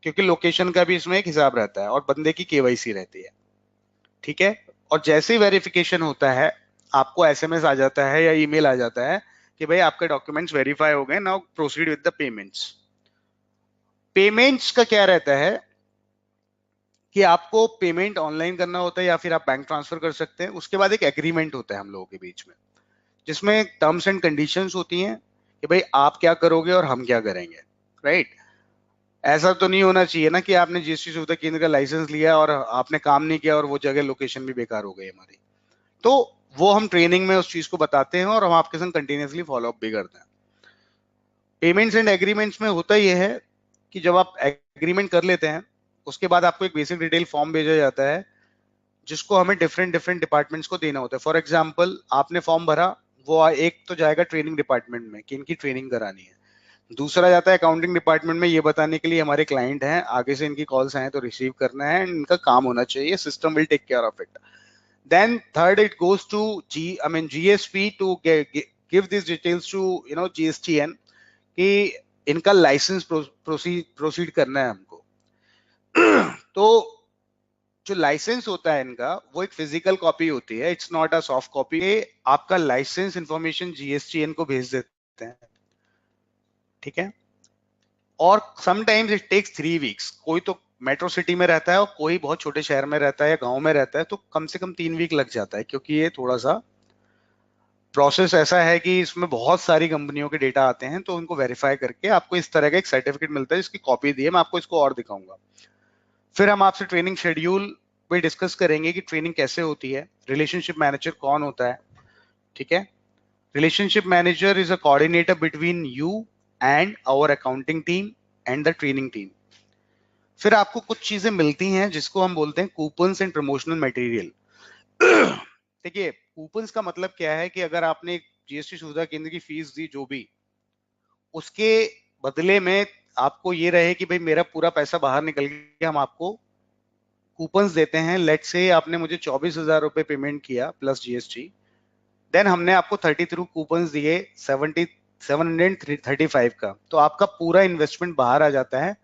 क्योंकि लोकेशन का भी इसमें एक हिसाब रहता है और बंदे की केवाईसी रहती है, ठीक है। और जैसे ही वेरिफिकेशन होता है आपको एसएमएस आ जाता है या ईमेल आ जाता है कि भाई आपके डॉक्यूमेंट्स वेरीफाई हो गए, now proceed with the payments. Payments का क्या रहता है कि आपको पेमेंट ऑनलाइन करना होता है या फिर आप बैंक ट्रांसफर कर सकते हैं। उसके बाद एक एग्रीमेंट होता है हम लोगों के बीच में, जिसमें टर्म्स एंड कंडीशंस होती हैं कि भाई आप क्या करोगे और हम क्या करेंगे, राइट। ऐसा तो नहीं होना चाहिए ना कि आपने जीएसटी सुविधा केंद्र का लाइसेंस लिया और आपने काम नहीं किया और वो जगह लोकेशन भी बेकार हो गई हमारी। तो वो हम ट्रेनिंग में उस चीज को बताते हैं और हम आपके साथ कंटिन्यूसली फॉलोअप भी करते हैं। पेमेंट्स एंड एग्रीमेंट्स में होता यह है कि जब आप एग्रीमेंट कर लेते हैं उसके बाद आपको एक बेसिक डिटेल फॉर्म भेजा जाता है जिसको हमें डिफरेंट डिफरेंट डिपार्टमेंट्स को देना होता है। फॉर एग्जाम्पल आपने फॉर्म भरा, वो एक तो जाएगा ट्रेनिंग डिपार्टमेंट में कि इनकी ट्रेनिंग करानी है, दूसरा जाता है अकाउंटिंग डिपार्टमेंट में, ये बताने के लिए हमारे क्लाइंट हैं, आगे से इनकी कॉल्स आए तो रिसीव करना है, इनका काम होना चाहिए, system will take care of it. Then third, it goes to GSP to give these details to GSTN कि इनका लाइसेंस प्रोसीड करना है हमको। तो जो लाइसेंस होता है इनका, वो एक फिजिकल कॉपी होती है, it's not a soft copy. आपका लाइसेंस इंफॉर्मेशन GSTN को भेज देते हैं, ठीक है। और समटाइम्स इट टेक्स 3 वीक्स। कोई तो मेट्रो सिटी में रहता है और कोई बहुत छोटे शहर में रहता है या गांव में रहता है, तो कम से कम 3 वीक लग जाता है, क्योंकि ये थोड़ा सा प्रोसेस ऐसा है कि इसमें बहुत सारी कंपनियों के डेटा आते हैं, तो उनको वेरीफाई करके आपको इस तरह का एक सर्टिफिकेट मिलता है, जिसकी कॉपी दी है, मैं आपको इसको और दिखाऊंगा। फिर हम आपसे ट्रेनिंग शेड्यूल पे डिस्कस करेंगे कि ट्रेनिंग कैसे होती है, रिलेशनशिप मैनेजर कौन होता है, ठीक है। Relationship manager is a coordinator between you and our accounting team and the training team. फिर आपको कुछ चीजें मिलती हैं जिसको हम बोलते हैं कूपन्स एंड प्रमोशनल मटेरियल। देखिए, कूपन्स का मतलब क्या है कि अगर आपने GST सुविधा केंद्र की फीस दी, जो भी, उसके बदले में आपको ये रहे कि भाई मेरा पूरा पैसा बाहर निकल गया, हम आपको कूपन्स देते हैं। लेट से आपने मुझे 24,000 रुपए पेमेंट किया प्लस GST, देन हमने आपको 32 कूपन्स दिए 735 का, तो आपका पूरा इन्वेस्टमेंट बाहर आ जाता है।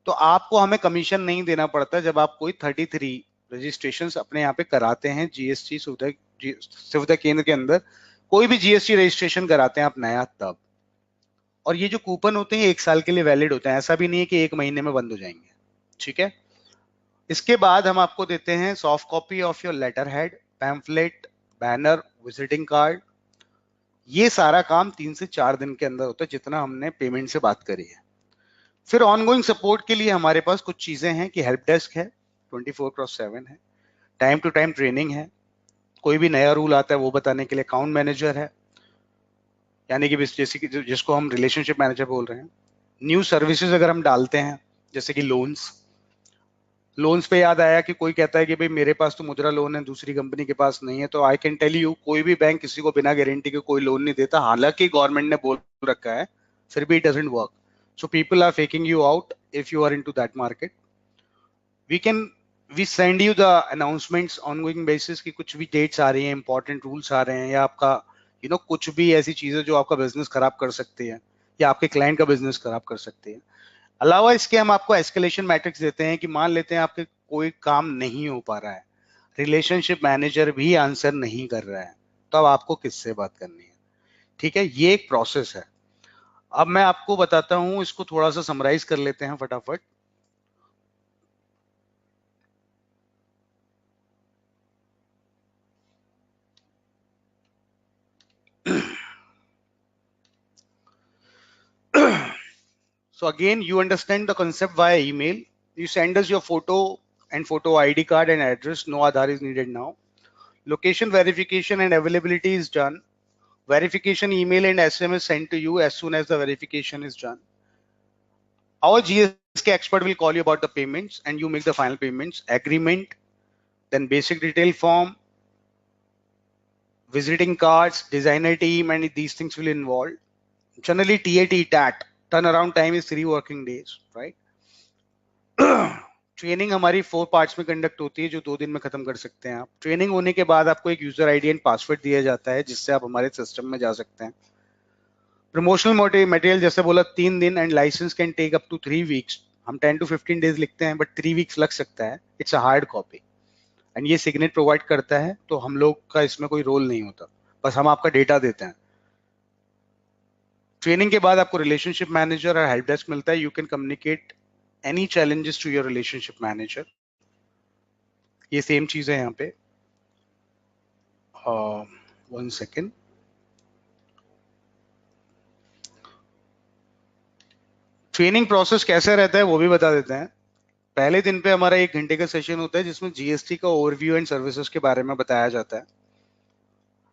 तो आपको हमें कमीशन नहीं देना पड़ता जब आप कोई 33 रजिस्ट्रेशन अपने यहाँ पे कराते हैं GST सुविधा केंद्र के अंदर। कोई भी GST रजिस्ट्रेशन कराते हैं आप नया, तब। और ये जो कूपन होते हैं 1 साल के लिए वैलिड होते हैं, ऐसा भी नहीं है कि 1 महीने में बंद हो जाएंगे, ठीक है। इसके बाद हम आपको देते हैं soft copy of your letter head, pamphlet, banner, visiting card. ये सारा काम 3 से 4 दिन के अंदर होता है, जितना हमने पेमेंट से बात करी है। फिर ऑनगोइंग सपोर्ट के लिए हमारे पास कुछ चीजें हैं कि हेल्प डेस्क है, 24/7 है, टाइम टू टाइम ट्रेनिंग है, कोई भी नया रूल आता है वो बताने के लिए अकाउंट मैनेजर है, यानी कि जैसे कि जिसको हम रिलेशनशिप मैनेजर बोल रहे हैं। न्यू सर्विसेज अगर हम डालते हैं, जैसे कि लोन्स पे याद आया कि कोई कहता है कि भाई मेरे पास तो मुद्रा लोन है, दूसरी कंपनी के पास नहीं है, तो आई कैन टेल यू, कोई भी बैंक किसी को बिना गारंटी के कोई लोन नहीं देता, हालांकि गवर्नमेंट ने बोल रखा है, फिर भी it doesn't work. So people are faking you out if you are into that market. We send you the announcements ongoing basis कि कुछ भी dates आ रही हैं, important rules आ रहे हैं, या आपका कुछ भी ऐसी चीजें जो आपका बिजनेस खराब कर सकती है या आपके क्लाइंट का बिजनेस खराब कर सकती है। अलावा इसके हम आपको एस्केलेशन मैट्रिक्स देते हैं कि मान लेते हैं आपके कोई काम नहीं हो पा रहा है, रिलेशनशिप मैनेजर भी आंसर नहीं कर रहा है, तो अब आपको किससे बात करनी है, ठीक है। ये एक प्रोसेस है। अब मैं आपको बताता हूं, इसको थोड़ा सा समराइज कर लेते हैं फटाफट। So again, you understand the concept via email. You send us your photo and photo ID card and address. No Aadhaar is needed now. Location verification and availability is done. Verification email and SMS sent to you as soon as the verification is done. Our GSK expert will call you about the payments and you make the final payments. Agreement, then basic detail form, visiting cards, designer team, and these things will involve. Generally TAT, turnaround time is 3 working days, right? Training हमारी 4 parts में conduct होती है, जो 2 दिन में खत्म कर सकते हैं आप। ट्रेनिंग होने के बाद आपको एक यूजर आईडी एंड पासवर्ड दिया जाता है, जिससे आप हमारे सिस्टम में जा सकते हैं। प्रमोशनल मटेरियल जैसे बोला 3 दिन, and licence can take up to 3 weeks. हम 10 to 15 डेज लिखते हैं, बट 3 वीक्स लग सकता है। It's a hard copy and ये सिग्नेट प्रोवाइड करता है, तो हम लोग का इसमें कोई रोल नहीं होता, बस हम आपका डेटा देते हैं। ट्रेनिंग के बाद आपको रिलेशनशिप मैनेजर और हेल्प डेस्क मिलता है। You can communicate any challenges to your relationship manager. ये सेम चीज है यहाँ पे। 1 सेकेंड। ट्रेनिंग प्रोसेस कैसे रहता है वो भी बता देते हैं। पहले दिन पे हमारा 1 घंटे का सेशन होता है, जिसमें GST का ओवरव्यू एंड सर्विसेज के बारे में बताया जाता है।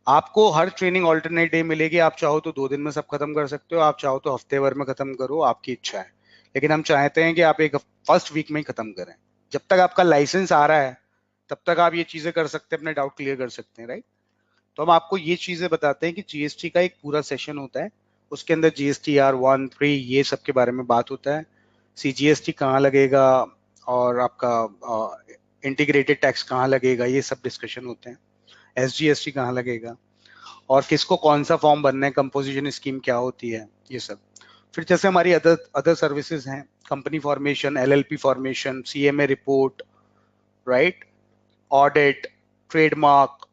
आपको हर ट्रेनिंग ऑल्टरनेट डे मिलेगी। आप चाहो तो 2 दिन में सब खत्म कर सकते हो, आप चाहो तो हफ्ते भर में खत्म करो, आपकी इच्छा है। लेकिन हम चाहते हैं कि आप एक फर्स्ट वीक में ही खत्म करें। जब तक आपका लाइसेंस आ रहा है तब तक आप ये चीजें कर सकते हैं, अपने डाउट क्लियर कर सकते हैं, राइट। तो हम आपको ये चीजें बताते हैं कि जीएसटी का एक पूरा सेशन होता है, उसके अंदर GSTR 1, 3 ये सब के बारे में बात होता है। CGST कहाँ लगेगा और आपका इंटीग्रेटेड टैक्स कहाँ लगेगा, ये सब डिस्कशन होते हैं। SGST कहाँ लगेगा और किसको कौन सा फॉर्म बनना है, कंपोजिशन स्कीम क्या होती है, ये सब। फिर जैसे हमारी अदर सर्विसेज हैं, company formation, LLP formation, CMA report, right, audit, trademark,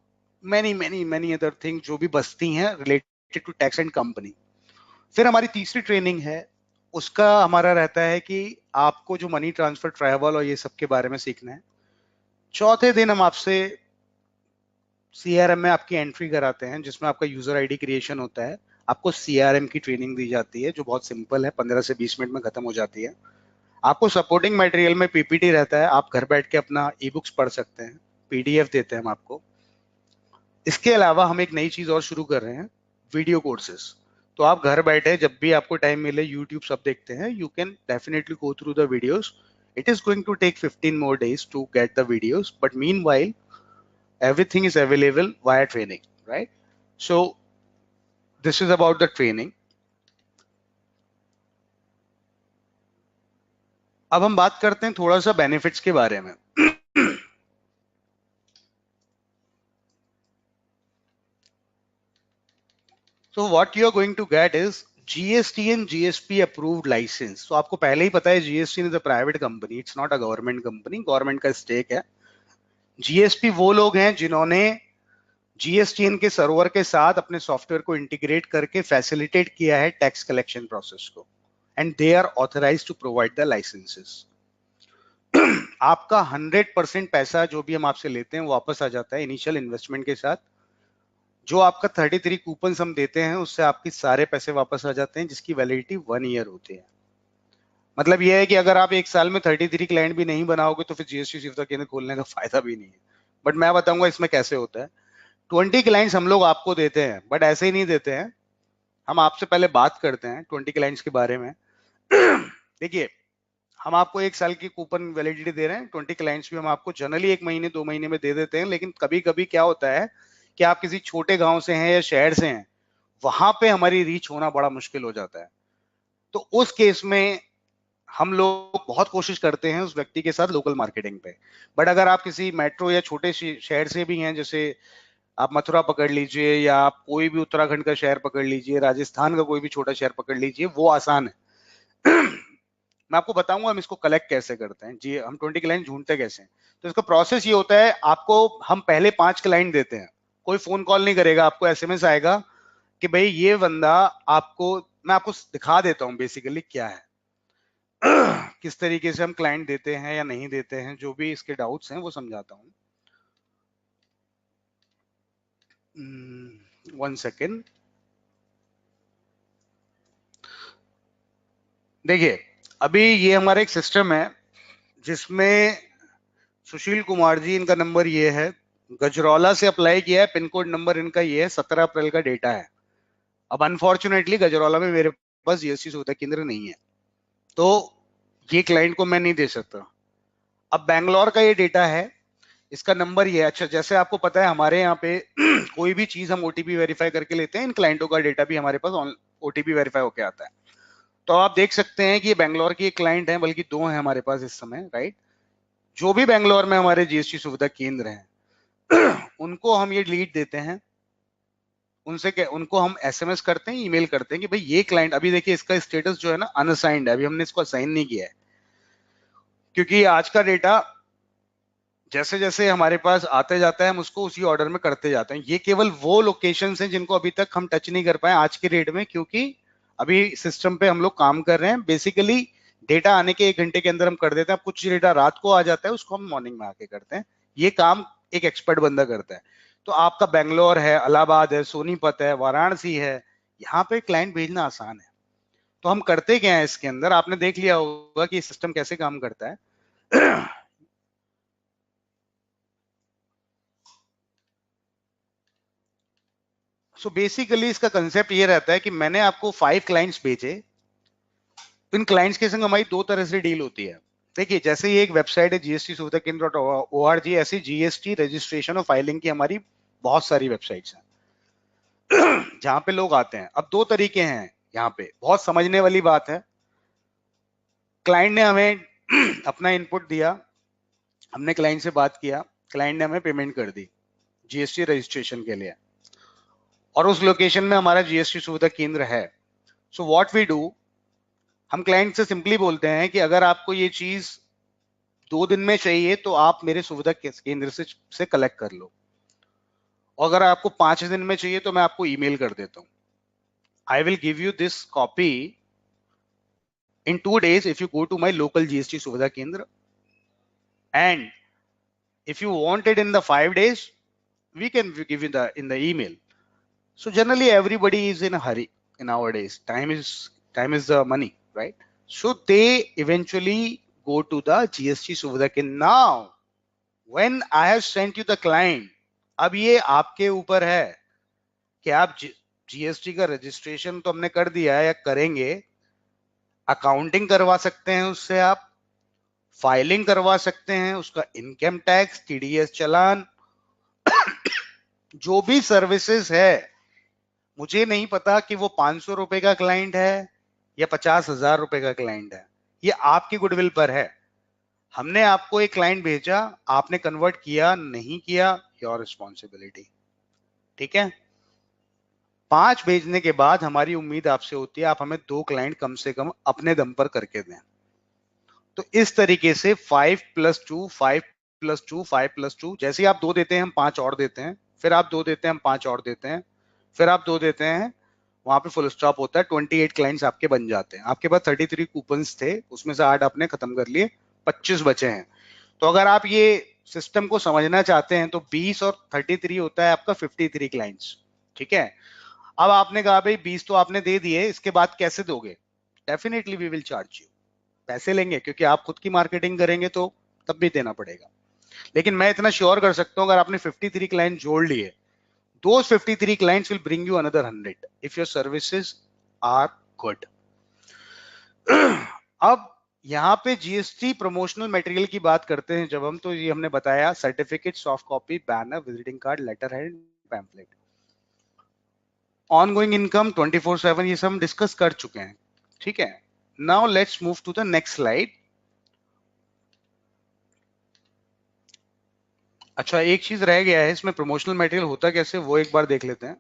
many other thing जो भी बसती हैं related to tax and company. फिर हमारी तीसरी ट्रेनिंग है, उसका हमारा रहता है कि आपको जो मनी ट्रांसफर, ट्रैवल और ये सब के बारे में सीखना है। चौथे दिन हम आपसे CRM में आपकी एंट्री कराते हैं, जिसमें आपका यूजर आईडी क्रिएशन होता है। आपको CRM की ट्रेनिंग दी जाती है जो बहुत सिंपल है, 15 से 20 मिनट में खत्म हो जाती है। आपको सपोर्टिंग मटेरियल में PPT रहता है, आप घर बैठ के अपना ई-बुक्स पढ़ सकते हैं, PDF देते हैं हम आपको। इसके अलावा हम एक नई चीज और शुरू कर रहे हैं, वीडियो कोर्सेज। तो आप घर बैठे जब भी आपको टाइम मिले, यूट्यूब सब देखते हैं, you can definitely go through the videos. It is going to take 15 more days to get the videos, but meanwhile everything is available via training, right? So this is about the training. अब हम बात करते हैं थोड़ा सा benefits के बारे में। So what you are going to get is GST and GSP approved license. So आपको पहले ही पता है GST is a private company, it's not a government company, government का स्टेक है। GSP वो लोग हैं जिन्होंने GSTN के सर्वर के साथ अपने सॉफ्टवेयर को इंटीग्रेट करके फैसिलिटेट किया है टैक्स कलेक्शन प्रोसेस को, and they are authorised to provide the licences. आपका 100% पैसा जो भी हम आपसे लेते हैं वापस आ जाता है इनिशियल इन्वेस्टमेंट के साथ। जो आपका 33 कूपन हम देते हैं उससे आपके सारे पैसे वापस आ जाते हैं, जिसकी वैलिडिटी 1 ईयर होती है। मतलब यह है कि अगर आप एक साल में 33 क्लाइंट भी नहीं बनाओगे तो फिर GST सुविधा केंद्र खोलने का फायदा भी नहीं है। बट मैं बताऊंगा इसमें कैसे होता है। 20 क्लाइंट्स हम लोग आपको देते हैं, बट ऐसे ही नहीं देते हैं, हम आपसे पहले बात करते हैं 20 क्लाइंट्स के बारे में। देखिए, हम आपको एक साल की कूपन वैलिडिटी दे रहे हैं, 20 क्लाइंट्स भी हम आपको जनरली 1 महीने 2 महीने में दे देते हैं। लेकिन कभी कभी क्या होता है कि आप किसी छोटे गांव से हैं या शहर से हैं, वहां पे हमारी रीच होना बड़ा मुश्किल हो जाता है। तो उस केस में हम लोग बहुत कोशिश करते हैं उस व्यक्ति के साथ लोकल मार्केटिंग पे। बट अगर आप किसी मेट्रो या छोटे शहर से भी हैं, जैसे आप मथुरा पकड़ लीजिए या आप कोई भी उत्तराखंड का शहर पकड़ लीजिए, राजस्थान का कोई भी छोटा शहर पकड़ लीजिए, वो आसान है। मैं आपको बताऊंगा हम इसको कलेक्ट कैसे करते हैं जी, हम 20 क्लाइंट ढूंढते कैसे हैं। तो इसका प्रोसेस ये होता है, आपको हम पहले 5 क्लाइंट देते हैं, कोई फोन कॉल नहीं करेगा, आपको SMS आएगा कि भाई ये बंदा आपको, मैं आपको दिखा देता हूँ बेसिकली क्या है, किस तरीके से हम क्लाइंट देते हैं या नहीं देते हैं, जो भी इसके डाउट्स हैं वो समझाता हूँ। 1 सेकेंड। देखिए, अभी ये हमारा एक सिस्टम है जिसमें सुशील कुमार जी, इनका नंबर ये है, गजरौला से अप्लाई किया है, पिन कोड नंबर इनका ये है, 17 अप्रैल का डेटा है। अब अनफॉर्चुनेटली गजरौला में मेरे पास GST सुविधा केंद्र नहीं है, तो ये क्लाइंट को मैं नहीं दे सकता। अब बैंगलोर का ये डेटा है, इसका नंबर ये है। अच्छा, जैसे आपको पता है हमारे यहाँ पे कोई भी चीज हम OTP वेरीफाई करके लेते हैं, इन क्लाइंटों का डेटा भी हमारे पास OTP वेरीफाई होके आता है। तो आप देख सकते हैं कि ये बैंगलोर की एक क्लाइंट है, बल्कि 2 हैं हमारे पास इस समय, राइट। जो भी बैंगलोर में हमारे GST सुविधा केंद्र हैं उनको हम ये लीड देते हैं, उनको हम SMS करते हैं, ईमेल करते हैं कि भाई ये क्लाइंट, अभी देखिए इसका स्टेटस जो है ना अनअसाइंड है, अभी हमने इसको असाइन नहीं किया है, क्योंकि आज का डेटा जैसे जैसे हमारे पास आते जाता है हम उसको उसी ऑर्डर में करते जाते हैं। ये केवल वो लोकेशंस हैं जिनको अभी तक हम टच नहीं कर पाए आज के डेट में, क्योंकि अभी सिस्टम पे हम लोग काम कर रहे हैं। बेसिकली डेटा आने के 1 घंटे के अंदर हम कर देते हैं। कुछ डेटा रात को आ जाता है, उसको हम मॉर्निंग में आके करते हैं। ये काम एक एक्सपर्ट बंदा करता है। तो आपका बेंगलोर है, इलाहाबाद है, सोनीपत है, वाराणसी है, यहाँ पे क्लाइंट भेजना आसान है। तो हम करते क्या है इसके अंदर, आपने देख लिया होगा कि सिस्टम कैसे काम करता है। सो बेसिकली इसका कंसेप्ट ये रहता है कि मैंने आपको 5 क्लाइंट्स भेजे, इन क्लाइंट्स के संग हमारी 2 तरह से डील होती है। देखिए जैसे ये एक वेबसाइट है जीएसटी सुविधा केंद्र .org, ऐसी जीएसटी रजिस्ट्रेशन और फाइलिंग की हमारी बहुत सारी वेबसाइट्स हैं जहां पे लोग आते हैं। अब दो तरीके हैं यहाँ पे, बहुत समझने वाली बात है। क्लाइंट ने हमें अपना इनपुट दिया, हमने क्लाइंट से बात किया, क्लाइंट ने हमें पेमेंट कर दी जीएसटी रजिस्ट्रेशन के लिए, और उस लोकेशन में हमारा जीएसटी सुविधा केंद्र है। सो व्हाट वी डू, हम क्लाइंट से सिंपली बोलते हैं कि अगर आपको ये चीज 2 दिन में चाहिए तो आप मेरे सुविधा केंद्र से कलेक्ट कर लो, और अगर आपको 5 दिन में चाहिए तो मैं आपको ईमेल कर देता हूँ। I will give you this copy in 2 days if you go to my local GST Suvidha Kendra, and if you want it in the 5 days, we can give you the in the email. So generally everybody is in a hurry in nowadays. Time is the money, right? So they eventually go to the GST Suvidha Kendra. Now when I have sent you the client, अब ये आपके ऊपर है कि आप GST का registration तो हमने कर दिया है या करेंगे, अकाउंटिंग करवा सकते हैं उससे, आप फाइलिंग करवा सकते हैं, उसका इनकम टैक्स, टीडीएस चालान, जो भी सर्विसेज है। मुझे नहीं पता कि वो 500 रुपए का क्लाइंट है या 50,000 रुपए का क्लाइंट है, ये आपकी गुडविल पर है। हमने आपको एक क्लाइंट भेजा, आपने कन्वर्ट किया नहीं किया, योर रिस्पॉन्सिबिलिटी, ठीक है। 5 भेजने के बाद हमारी उम्मीद आपसे होती है आप हमें 2 क्लाइंट कम से कम अपने दम पर करके दें। तो इस तरीके से 5 + 2, 5 + 2, 5 + 2, जैसे ही आप 2 देते हैं हम 5 और देते हैं, फिर आप 2 देते हैं हम 5 और देते हैं, फिर आप 2 देते हैं, वहां पे फुल स्टॉप होता है। 28 क्लाइंट्स आपके बन जाते हैं। आपके पास 33 कूपन्स थे, उसमें से 8 आपने खत्म कर लिए, 25 बचे हैं। तो अगर आप ये सिस्टम को समझना चाहते हैं तो 20 और 33 होता है आपका 53 क्लाइंट्स, ठीक है। अब आपने कहा भाई 20 तो आपने दे दिए, इसके बाद कैसे दोगे? Definitely we will charge you, पैसे लेंगे, क्योंकि आप खुद की मार्केटिंग करेंगे तो तब भी देना पड़ेगा। लेकिन मैं इतना श्योर कर सकता हूं, अगर आपने 53 क्लाइंट जोड़ लिए, those 53 clients will bring you another 100 if your services are good. अब यहाँ पे जीएसटी प्रमोशनल मटेरियल की बात करते हैं जब हम, तो ये हमने बताया certificate, soft copy, banner, visiting card, letter head, pamphlet. Ongoing income 24/7, ये सब हम डिस्कस कर चुके हैं, ठीक है। Now let's move to the next slide. अच्छा, एक चीज रह गया है इसमें, प्रमोशनल मटेरियल होता कैसे वो एक बार देख लेते हैं।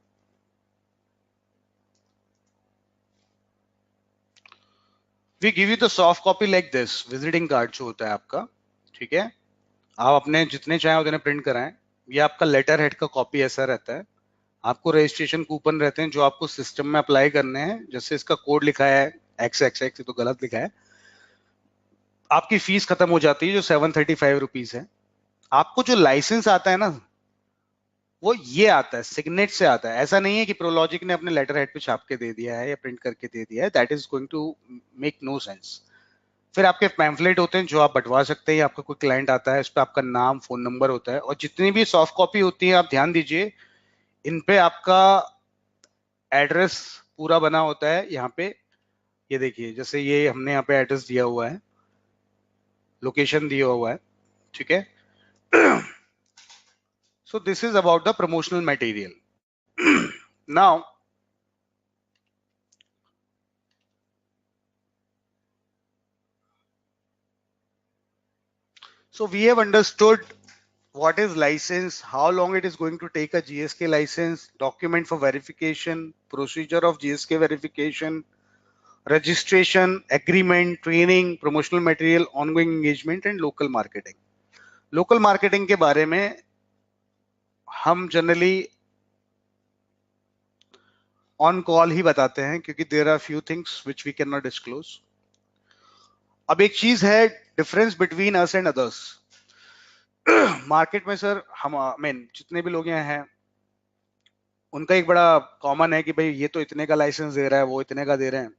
We give you the soft copy like this, visiting card जो होता है आपका, ठीक है। आप अपने जितने चाहें उतने प्रिंट कराएं। ये आपका लेटर हेड का कॉपी ऐसा रहता है। आपको रजिस्ट्रेशन कूपन रहते हैं जो आपको सिस्टम में अप्लाई करने हैं। जैसे इसका कोड लिखा है XXX, तो गलत लिखा है। आपकी फीस खत्म हो जाती है जो 735 रुपीज है। आपको जो लाइसेंस आता है ना, वो ये आता है, सिग्नेट से आता है। ऐसा नहीं है कि प्रोलॉजिक ने अपने लेटर हेड पे छाप के दे दिया है या प्रिंट करके दे दिया है, that is going to make no sense. फिर आपके पैम्फलेट होते हैं जो आप बंटवा सकते हैं। आपका कोई क्लाइंट आता है, इस पर आपका नाम, फोन नंबर होता है, और जितनी भी सॉफ्ट कॉपी होती है आप ध्यान दीजिए, इन पे आपका एड्रेस पूरा बना होता है। यहाँ पे ये देखिए, जैसे ये हमने यहाँ पे एड्रेस दिया हुआ है, लोकेशन दिया हुआ है, ठीक है। So this is about the promotional material. Now, so we have understood what is license, how long it is going to take a GSK license, document for verification, procedure of GSK verification, registration, agreement, training, promotional material, ongoing engagement and local marketing. Local marketing के बारे में हम generally on call ही बताते हैं, क्योंकि there are few things which we can not disclose. अब एक चीज है, difference between us and others. Market में सर, हम मीन जितने भी लोग यहाँ हैं उनका एक बड़ा कॉमन है कि भाई ये तो इतने का लाइसेंस दे रहा है, वो इतने का दे रहे हैं।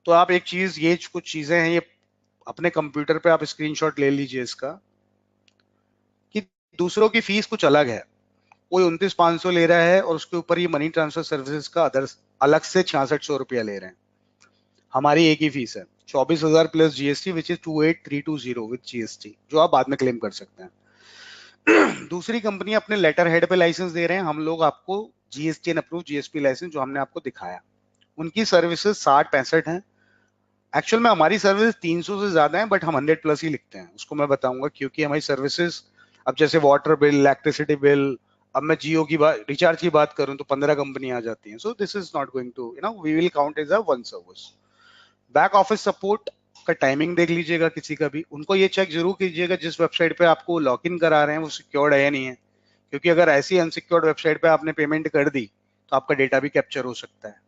तो आप एक चीज, ये कुछ चीजें हैं, ये अपने कंप्यूटर पे आप स्क्रीनशॉट ले लीजिए इसका, कि दूसरों की फीस कुछ अलग है। कोई 29,500 ले रहा है और उसके ऊपर ये मनी ट्रांसफर सर्विसेज का अदर अलग से 6600 रुपया ले रहे हैं। हमारी एक ही फीस है। 24,000 plus GST which is 28,320 with GST, जो आप बाद में क्लेम कर सकते हैं। दूसरी कंपनी अपने लेटर हेड पे लाइसेंस दे रहे हैं, हम लोग आपको GST and approve GSP licence जो हमने आपको दिखाया, उनकी सर्विसेज 60-65 हैं। एक्चुअल में हमारी सर्विस 300 से ज्यादा है, बट हम 100 प्लस ही लिखते हैं, उसको मैं बताऊंगा, क्योंकि हमारी सर्विसेज, अब जैसे वाटर बिल, इलेक्ट्रिसिटी बिल, अब मैं जियो की बात, रिचार्ज की बात करूं तो 15 कंपनी आ जाती हैं। So this is not going to, we will count as a one service. Back office support का टाइमिंग देख लीजिएगा किसी का भी, उनको ये चेक जरूर कीजिएगा जिस वेबसाइट पे आपको लॉग इन करा रहे हैं वो सिक्योर्ड है या नहीं है, क्योंकि अगर ऐसी अनसिक्योर्ड वेबसाइट पे आपने पेमेंट कर दी तो आपका डेटा भी कैप्चर हो सकता है।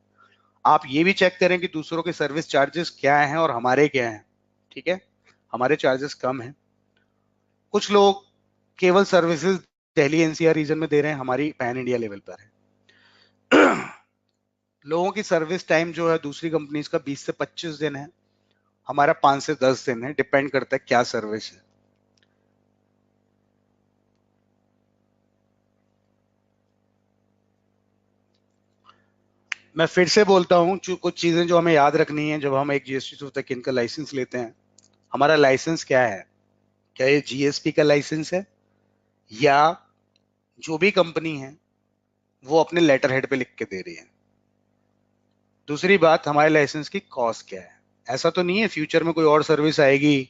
आप ये भी चेक करें कि दूसरों के सर्विस चार्जेस क्या हैं और हमारे क्या हैं। ठीक है, हमारे चार्जेस कम हैं। कुछ लोग केवल सर्विसेज दिल्ली एनसीआर रीजन में दे रहे हैं, हमारी पैन इंडिया लेवल पर है। लोगों की सर्विस टाइम जो है दूसरी कंपनीज का 20 से 25 दिन है, हमारा 5 से 10 दिन है, डिपेंड करता है क्या सर्विस है। मैं फिर से बोलता हूं, कुछ चीजें जो हमें याद रखनी है जब हम एक जीएसटी टू तक इनका लाइसेंस लेते हैं। हमारा लाइसेंस क्या है? क्या ये जीएसपी का लाइसेंस है, या जो भी कंपनी है वो अपने लेटर हेड पे लिख के दे रही है? दूसरी बात, हमारे लाइसेंस की कॉस्ट क्या है? ऐसा तो नहीं है फ्यूचर में कोई और सर्विस आएगी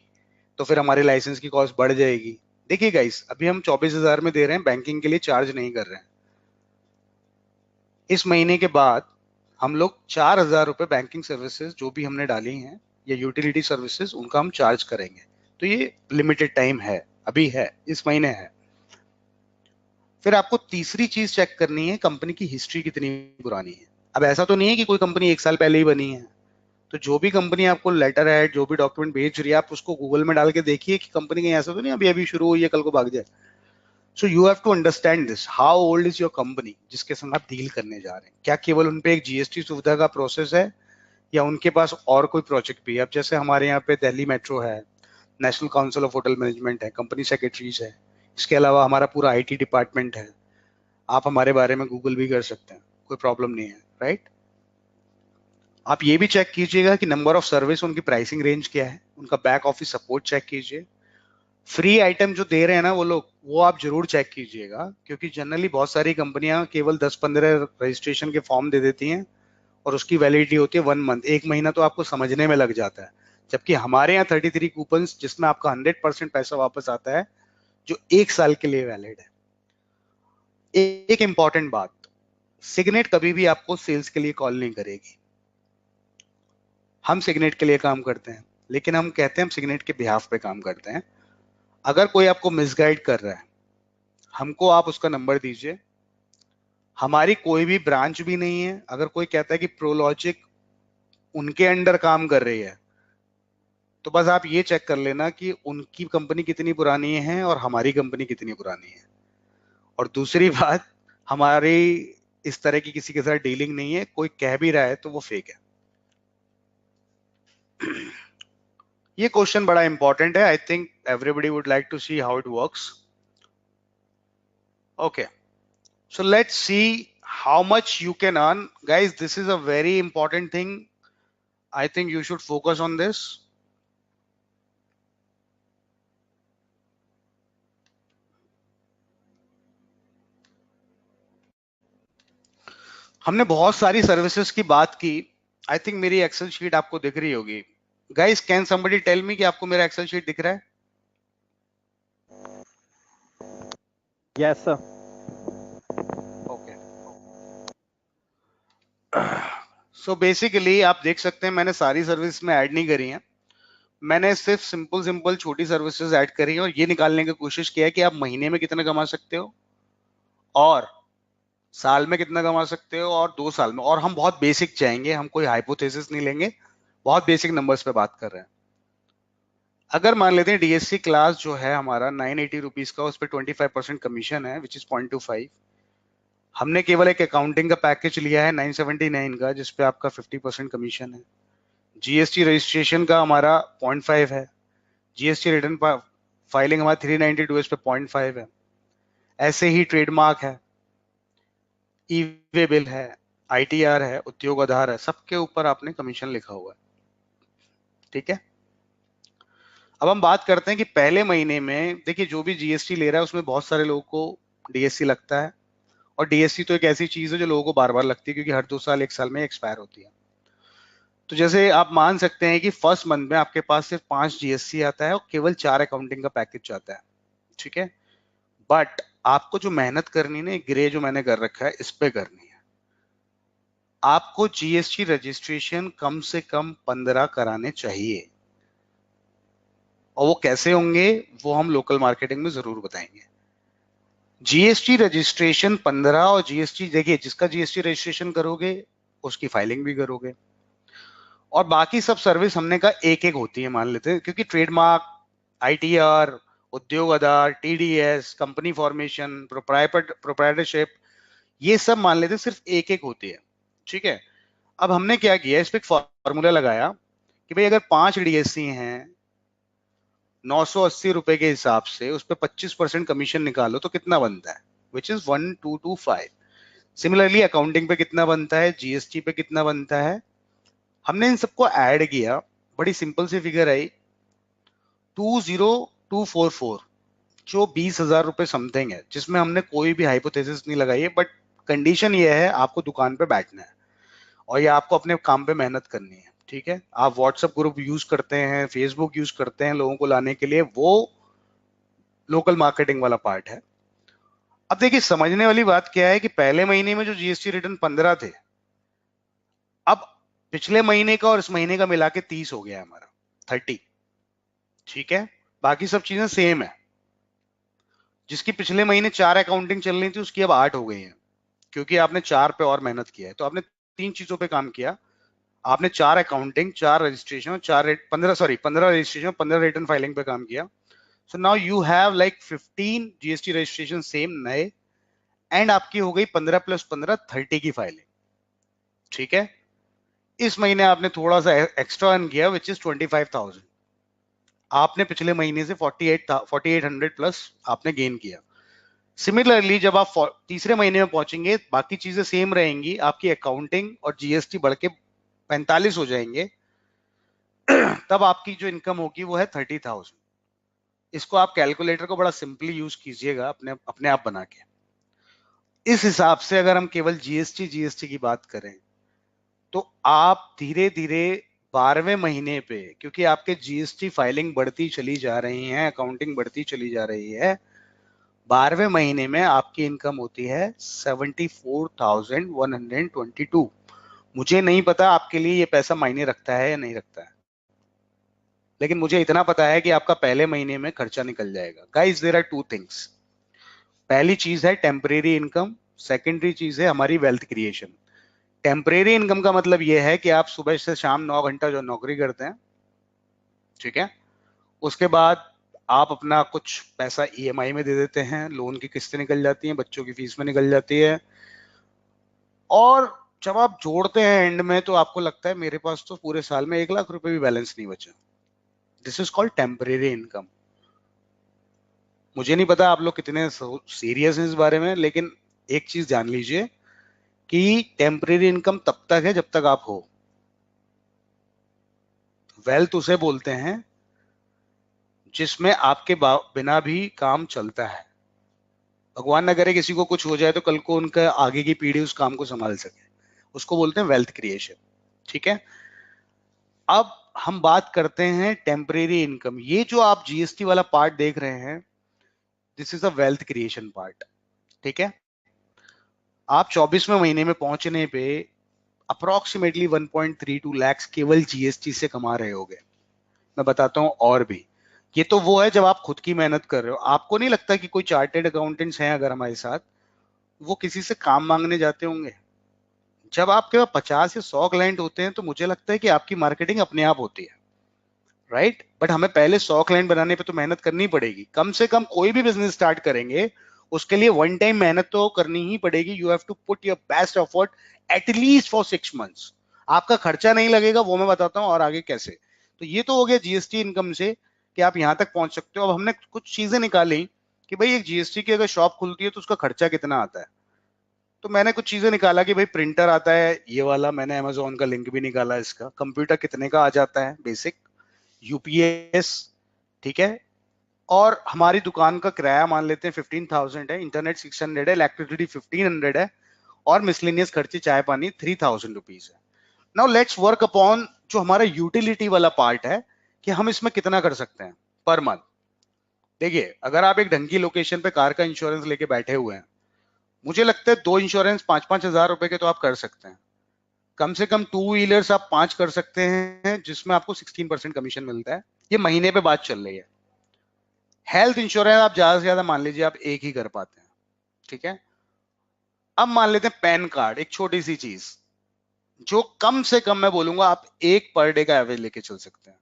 तो फिर हमारे लाइसेंस की कॉस्ट बढ़ जाएगी। देखिए गाइस, अभी हम 24,000 में दे रहे हैं, बैंकिंग के लिए चार्ज नहीं कर रहे हैं। इस महीने के बाद हम लोग 4,000 रुपए बैंकिंग सर्विसेज जो भी हमने डाली हैं या यूटिलिटी सर्विसेज, उनका हम चार्ज करेंगे। तो ये लिमिटेड टाइम है, अभी है, इस महीने है। फिर आपको तीसरी चीज चेक करनी है, कंपनी की हिस्ट्री कितनी पुरानी है। अब ऐसा तो नहीं है कि कोई कंपनी 1 साल पहले ही बनी है, तो जो भी कंपनी आपको लेटर है, जो भी डॉक्यूमेंट भेज रही है, आप उसको गूगल में डाल के देखिए कि कंपनी कहीं ऐसा तो नहीं अभी अभी शुरू हुई है, कल को भाग जाए। So you have to understand this, how old is your company जिसके संग आप डील करने जा रहे हैं। क्या केवल उनपे एक जीएसटी सुविधा का प्रोसेस है, या उनके पास और कोई प्रोजेक्ट भी है? अब जैसे हमारे यहाँ पे दिल्ली मेट्रो है, national council of hotel management है, कंपनी सेक्रेटरीज है, इसके अलावा हमारा पूरा आईटी डिपार्टमेंट है। आप हमारे बारे में गूगल भी कर सकते हैं, कोई प्रॉब्लम नहीं है, राइट? आप ये भी चेक कीजिएगा कि नंबर ऑफ सर्विस, उनकी प्राइसिंग रेंज क्या है, उनका बैक ऑफिस सपोर्ट चेक कीजिए। फ्री आइटम जो दे रहे हैं ना वो लोग, वो आप जरूर चेक कीजिएगा, क्योंकि जनरली बहुत सारी कंपनियां केवल 10-15 रजिस्ट्रेशन के फॉर्म दे देती हैं और उसकी वैलिडिटी होती है 1 मंथ, 1 महीना तो आपको समझने में लग जाता है। जबकि हमारे यहाँ 33 कूपन जिसमें आपका 100% पैसा वापस आता है, जो 1 साल के लिए वैलिड है। एक इंपॉर्टेंट बात, सिग्नेट कभी भी आपको सेल्स के लिए कॉल नहीं करेगी। हम सिग्नेट के लिए काम करते हैं, लेकिन हम कहते हैं हम सिग्नेट के बिहाफ पे काम करते हैं। अगर कोई आपको मिसगाइड कर रहा है, हमको आप उसका नंबर दीजिए। हमारी कोई भी ब्रांच भी नहीं है। अगर कोई कहता है कि प्रोलॉजिक उनके अंडर काम कर रही है, तो बस आप ये चेक कर लेना कि उनकी कंपनी कितनी पुरानी है और हमारी कंपनी कितनी पुरानी है। और दूसरी बात, हमारी इस तरह की किसी के साथ डीलिंग नहीं है, कोई कह भी रहा है तो वो फेक है। ये क्वेश्चन बड़ा इंपॉर्टेंट है, I think everybody would like to see how it works. Okay, so let's see how much you can earn. Guys, this is a very important thing. I think you should focus on this. हमने बहुत सारी services की बात की। I think मेरी excel sheet आपको दिख रही होगी। Guys, can somebody tell me कि आपको मेरा एक्सेल शीट दिख रहा है? Yes, sir. Okay, so basically आप देख सकते हैं मैंने सारी सर्विस में ऐड नहीं करी है, मैंने सिर्फ सिंपल सिंपल छोटी सर्विसेज ऐड करी है और ये निकालने की कोशिश किया है कि आप महीने में कितना कमा सकते हो और साल में कितना कमा सकते हो और 2 साल में। और हम बहुत बेसिक जाएंगे, हम कोई हाइपोथेसिस नहीं लेंगे, बहुत बेसिक नंबर्स पे बात कर रहे हैं। अगर मान लेते हैं डीएससी क्लास जो है हमारा 980 रुपीज का, उस पर 25% कमीशन है विच इज 0.25। हमने केवल एक अकाउंटिंग का पैकेज लिया है 979 का, जिसपे आपका 50% कमीशन है। जीएसटी रजिस्ट्रेशन का हमारा 0.5 है, जीएसटी रिटर्न फाइलिंग हमारा 392 इस पे 0.5 है। ऐसे ही ट्रेडमार्क है, ई वे बिल है, आईटीआर है, उद्योग आधार है, सबके ऊपर आपने कमीशन लिखा हुआ है। ठीक है। अब हम बात करते हैं कि पहले महीने में देखिए जो भी जीएसटी ले रहा है उसमें बहुत सारे लोगों को डीएससी लगता है, और डीएससी तो एक ऐसी चीज है जो लोगों को बार बार लगती है क्योंकि हर 2 साल 1 साल में एक्सपायर होती है। तो जैसे आप मान सकते हैं कि फर्स्ट मंथ में आपके पास सिर्फ 5 जीएसटी आता है और केवल 4 अकाउंटिंग का पैकेज आता है, ठीक है। बट आपको जो मेहनत करनी है ना, ग्रे जो मैंने कर रखा है इस पे करनी है। आपको जीएसटी रजिस्ट्रेशन कम से कम 15 कराने चाहिए, और वो कैसे होंगे वो हम लोकल मार्केटिंग में जरूर बताएंगे। जीएसटी रजिस्ट्रेशन 15, और जीएसटी देखिए जिसका जीएसटी रजिस्ट्रेशन करोगे उसकी फाइलिंग भी करोगे, और बाकी सब सर्विस हमने का एक एक होती है मान लेते हैं, क्योंकि ट्रेडमार्क, आईटीआर, उद्योग आधार, टीडीएस, कंपनी फॉर्मेशन, प्रोप्राइटरशिप, ये सब मान लेते हैं सिर्फ एक एक होती है, ठीक है। अब हमने क्या किया, इस पे एक फॉर्मूला लगाया कि भाई अगर 5 डीएससी हैं 980 रुपए के हिसाब से, उस पर 25% कमीशन निकालो तो कितना बनता है, विच इज 1225। सिमिलरली अकाउंटिंग पे कितना बनता है, जीएसटी पे कितना बनता है, हमने इन सबको ऐड किया, बड़ी सिंपल सी फिगर आई 20244, जो 20,000 रुपए समथिंग है, जिसमें हमने कोई भी हाइपोथेसिस नहीं लगाई है, बट कंडीशन ये है आपको दुकान पे बैठना है और ये आपको अपने काम पे मेहनत करनी है, ठीक है। आप व्हाट्सएप ग्रुप यूज करते हैं, फेसबुक यूज करते हैं लोगों को लाने के लिए, वो लोकल मार्केटिंग वाला पार्ट है। अब देखिए समझने वाली बात क्या है कि पहले महीने में जो जीएसटी रिटर्न 15 थे, अब पिछले महीने का और इस महीने का मिला के 30 हो गया है हमारा, 30, ठीक है। बाकी सब चीजें सेम है। जिसकी पिछले महीने 4 अकाउंटिंग चल रही थी उसकी अब 8 हो गई है, क्योंकि आपने 4 पे और मेहनत किया है। तो आपने 3 चीजों पे काम किया, आपने 4 accounting, 4 registration, 15 registration, 15 return filing पे काम किया। So now you have like 15 GST registration same नए, एंड आपकी हो गई 15 + 15 30 की फाइलिंग, ठीक है। इस महीने आपने थोड़ा सा एक्स्ट्रा अर्न किया विच इज 25,000, आपने पिछले महीने से 4800 प्लस आपने गेन किया। सिमिलरली जब आप तीसरे महीने में पहुंचेंगे बाकी चीजें सेम रहेंगी, आपकी अकाउंटिंग और जीएसटी बढ़ के 45 हो जाएंगे, तब आपकी जो इनकम होगी वो है 30,000। इसको आप कैलकुलेटर को बड़ा सिंपली यूज कीजिएगा अपने अपने आप बना के। इस हिसाब से अगर हम केवल जीएसटी की बात करें तो आप धीरे धीरे 12वें महीने पे, क्योंकि आपके जीएसटी फाइलिंग बढ़ती चली जा रही है, अकाउंटिंग बढ़ती चली जा रही है, 12वें महीने में आपकी इनकम होती है 74,122। मुझे नहीं पता आपके लिए ये पैसा मायने रखता है या नहीं रखता है, लेकिन मुझे इतना पता है कि आपका पहले महीने में खर्चा निकल जाएगा। Guys there are two things, पहली चीज है टेम्परेरी इनकम, सेकेंडरी चीज है हमारी वेल्थ क्रिएशन। टेम्परेरी इनकम का मतलब यह है कि आप सुबह से शाम 9 घंटा जो नौकरी करते हैं, ठीक है, उसके बाद आप अपना कुछ पैसा ईएमआई में दे देते हैं, लोन की किस्तें निकल जाती हैं, बच्चों की फीस में निकल जाती है, और जब आप जोड़ते हैं एंड में तो आपको लगता है मेरे पास तो पूरे साल में 1 लाख रुपए भी बैलेंस नहीं बचा। This is called temporary income. मुझे नहीं पता आप लोग कितने सीरियस हैं इस बारे में, लेकिन एक चीज जान लीजिए कि टेम्परेरी इनकम तब तक है जब तक आप हो। वेल्थ उसे बोलते हैं जिसमें आपके बिना भी काम चलता है। भगवान न करे किसी को कुछ हो जाए तो कल को उनका आगे की पीढ़ी उस काम को संभाल सके, उसको बोलते हैं वेल्थ क्रिएशन, ठीक है। अब हम बात करते हैं टेम्परेरी इनकम। ये जो आप जीएसटी वाला पार्ट देख रहे हैं, this is a wealth creation part, ठीक है। आप 24वें महीने में पहुंचने पे अप्रोक्सीमेटली 1.32 लाख केवल जीएसटी से कमा रहे होगे। मैं बताता हूं और भी, ये तो वो है जब आप खुद की मेहनत कर रहे हो। आपको नहीं लगता कि कोई चार्टेड अकाउंटेंट्स हैं अगर हमारे साथ, वो किसी से काम मांगने जाते होंगे? जब आपके पास 50 या 100 क्लाइंट होते हैं तो मुझे लगता है कि आपकी मार्केटिंग अपने आप होती है, राइट। बट हमें पहले 100 क्लाइंट बनाने पे तो मेहनत करनी पड़ेगी। कम से कम कोई भी बिजनेस स्टार्ट करेंगे उसके लिए वन टाइम मेहनत तो करनी ही पड़ेगी। You have to put your best effort at least for 6 months. आपका खर्चा नहीं लगेगा, वो मैं बताता हूँ और आगे कैसे। तो ये तो हो गया जीएसटी इनकम से कि आप यहां तक पहुंच सकते हो। अब हमने कुछ चीजें निकाली कि भाई एक जीएसटी की अगर शॉप खुलती है तो उसका खर्चा कितना आता है। तो मैंने कुछ चीजें निकाला कि भाई प्रिंटर आता है ये वाला, मैंने अमेजोन का लिंक भी निकाला, इसका कंप्यूटर कितने का आ जाता है बेसिक, यूपीएस, ठीक है, और हमारी दुकान का किराया मान लेते हैं 15,000 है, इंटरनेट 600 है, इलेक्ट्रिसिटी 1500 है, और मिसलेनियस खर्चे चाय पानी 3000 रुपीज है। नाउ लेट्स वर्क अपॉन जो हमारा यूटिलिटी वाला पार्ट है कि हम इसमें कितना कर सकते हैं पर मंथ। देखिए, अगर आप एक ढंग की लोकेशन पे कार का इंश्योरेंस लेके बैठे हुए हैं, मुझे लगता है 2 इंश्योरेंस 5-5 हजार रुपए के तो आप कर सकते हैं। कम से कम 2 व्हीलर्स आप 5 कर सकते हैं, जिसमें आपको 16% कमीशन मिलता है। ये महीने पे बात चल रही है। हेल्थ इंश्योरेंस आप ज्यादा से ज्यादा मान लीजिए आप एक ही कर पाते हैं, ठीक है। अब मान लेते हैं पैन कार्ड, एक छोटी सी चीज जो कम से कम मैं बोलूंगा आप एक पर डे का एवरेज लेके चल सकते हैं।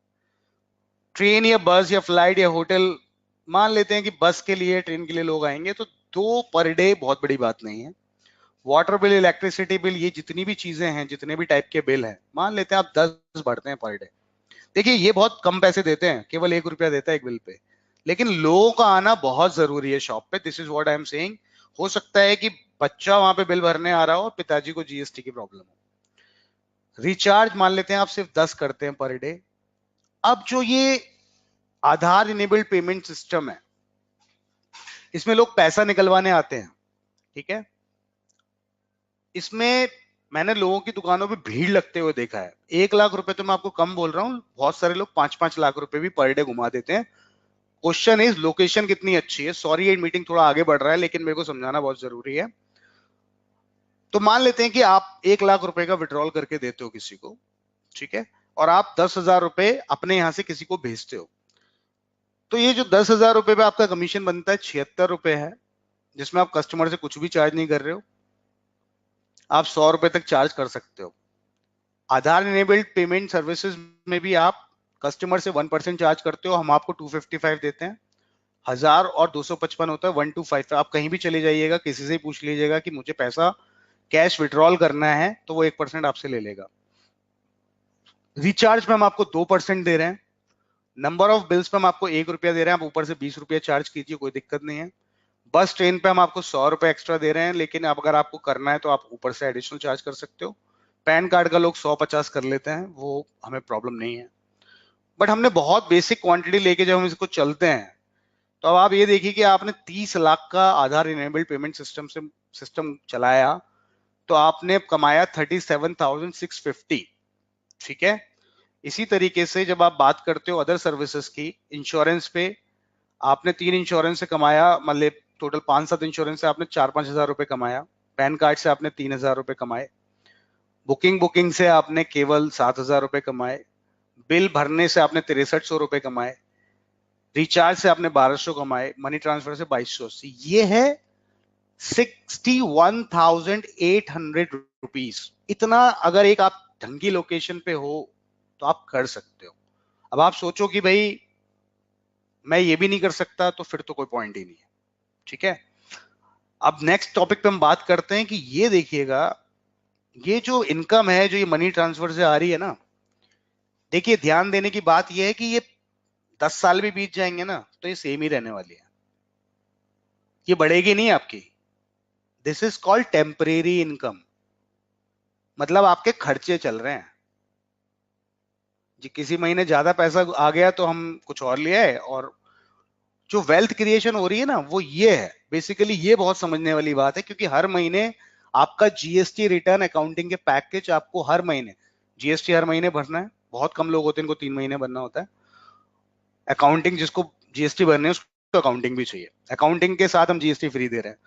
ट्रेन या बस या फ्लाइट या होटल, मान लेते हैं कि बस के लिए ट्रेन के लिए लोग आएंगे तो 2 पर डे बहुत बड़ी बात नहीं है। वाटर बिल, इलेक्ट्रिसिटी बिल, ये जितनी भी चीजें हैं, जितने भी टाइप के बिल हैं, मान लेते हैं आप 10 भरते हैं पर डे। देखिए, ये बहुत कम पैसे देते हैं, केवल 1 रुपया देता है एक बिल पे, लेकिन लोगों का आना बहुत जरूरी है शॉप पे। This is what I am saying. हो सकता है कि बच्चा वहां पे बिल भरने आ रहा हो और पिताजी को जीएसटी की प्रॉब्लम हो। रिचार्ज मान लेते हैं आप सिर्फ 10 करते हैं पर डे। अब जो ये आधार इनेबल्ड पेमेंट सिस्टम है, इसमें लोग पैसा निकलवाने आते हैं, ठीक है। इसमें मैंने लोगों की दुकानों पे भीड़ लगते हुए देखा है। 1 लाख रुपए तो मैं आपको कम बोल रहा हूँ, बहुत सारे लोग 5-5 लाख रुपए भी पर डे घुमा देते हैं। क्वेश्चन इज लोकेशन कितनी अच्छी है। सॉरी ये मीटिंग थोड़ा आगे बढ़ रहा है, लेकिन मेरे को समझाना बहुत जरूरी है। तो मान लेते हैं कि आप 1 लाख रुपए का विड्रॉल करके देते हो किसी को, ठीक है, और आप 10,000 रुपए अपने यहां से किसी को भेजते हो, तो ये जो 10,000 रुपए पे आपका कमीशन बनता है 76 रुपए है, जिसमें आप कस्टमर से कुछ भी चार्ज नहीं कर रहे हो। आप 100 रुपए तक चार्ज कर सकते हो। आधार इनेबल्ड पेमेंट सर्विसेज में भी आप कस्टमर से 1% चार्ज करते हो, हम आपको 255 देते हैं। 1000 और 255 होता है 125। आप कहीं भी चले जाइएगा, किसी से पूछ लीजिएगा कि मुझे पैसा कैश विड्रॉल करना है, तो वो 1% आपसे ले लेगा। रिचार्ज पे हम आपको 2% दे रहे हैं। नंबर ऑफ बिल्स पे हम आपको 1 रुपया दे रहे हैं, आप ऊपर से 20 रुपया चार्ज कीजिए, कोई दिक्कत नहीं है। बस ट्रेन पे हम आपको 100 रुपए एक्स्ट्रा दे रहे हैं, लेकिन अब अगर आपको करना है तो आप ऊपर से एडिशनल चार्ज कर सकते हो। पैन कार्ड का लोग 150 कर लेते हैं, वो हमें प्रॉब्लम नहीं है। बट हमने बहुत बेसिक क्वांटिटी लेके जब हम इसको चलते हैं, तो अब आप ये देखिए कि आपने 30 लाख का आधार इनेबल्ड पेमेंट सिस्टम चलाया, तो आपने कमाया 37,650, ठीक है। इसी तरीके से जब आप बात करते हो अदर सर्विसेज की, इंश्योरेंस पे आपने 3 इंश्योरेंस से कमाया, मतलब टोटल 5-7 इंश्योरेंस से आपने 4-5 हजार रुपए कमाया। पैन कार्ड से आपने 3,000 रुपए कमाए। बुकिंग से आपने केवल 7,000 रुपए कमाए। बिल भरने से आपने 6300 रुपए कमाए। रिचार्ज से आपने 1200 कमाए। मनी ट्रांसफर से 2280। ये है 61,800 रुपीज। इतना अगर एक आप ढंगी लोकेशन पे हो तो आप कर सकते हो। अब आप सोचो कि भाई मैं ये भी नहीं कर सकता, तो फिर तो कोई पॉइंट ही नहीं है, ठीक है। अब नेक्स्ट टॉपिक पे हम बात करते हैं कि ये देखिएगा, ये जो इनकम है जो ये मनी ट्रांसफर से आ रही है ना, देखिए ध्यान देने की बात ये है कि ये 10 साल भी बीत जाएंगे ना तो ये सेम ही रहने वाली है, ये बढ़ेगी नहीं आपकी। This is called temporary income, मतलब आपके खर्चे चल रहे हैं जी। किसी महीने ज्यादा पैसा आ गया तो हम कुछ और ले आए, और जो वेल्थ क्रिएशन हो रही है ना वो ये है बेसिकली। ये बहुत समझने वाली बात है, क्योंकि हर महीने आपका जीएसटी रिटर्न अकाउंटिंग के पैकेज आपको हर महीने जीएसटी हर महीने भरना है। बहुत कम लोग होते हैं इनको 3 महीने भरना होता है। अकाउंटिंग जिसको जीएसटी भरने है उसको अकाउंटिंग भी चाहिए, अकाउंटिंग के साथ हम जीएसटी फ्री दे रहे हैं।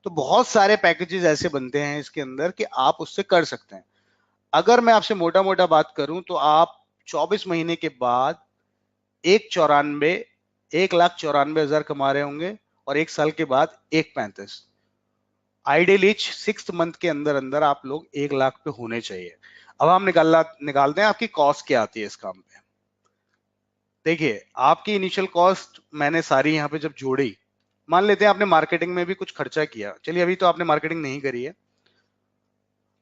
तो बहुत सारे पैकेजेस ऐसे बनते हैं इसके अंदर कि आप उससे कर सकते हैं। अगर मैं आपसे मोटा मोटा बात करूं तो आप 24 महीने के बाद 1,94,000 कमा रहे होंगे, और 1 साल के बाद 1,35,000। आइडियली 6th मंथ के अंदर अंदर आप लोग 1 लाख पे होने चाहिए। अब हम निकालते हैं आपकी कॉस्ट क्या आती है इस काम पे। देखिए, आपकी इनिशियल कॉस्ट मैंने सारी यहाँ पे जब जोड़ी, मान लेते हैं आपने मार्केटिंग में भी कुछ खर्चा किया, चलिए अभी तो आपने मार्केटिंग नहीं करी है।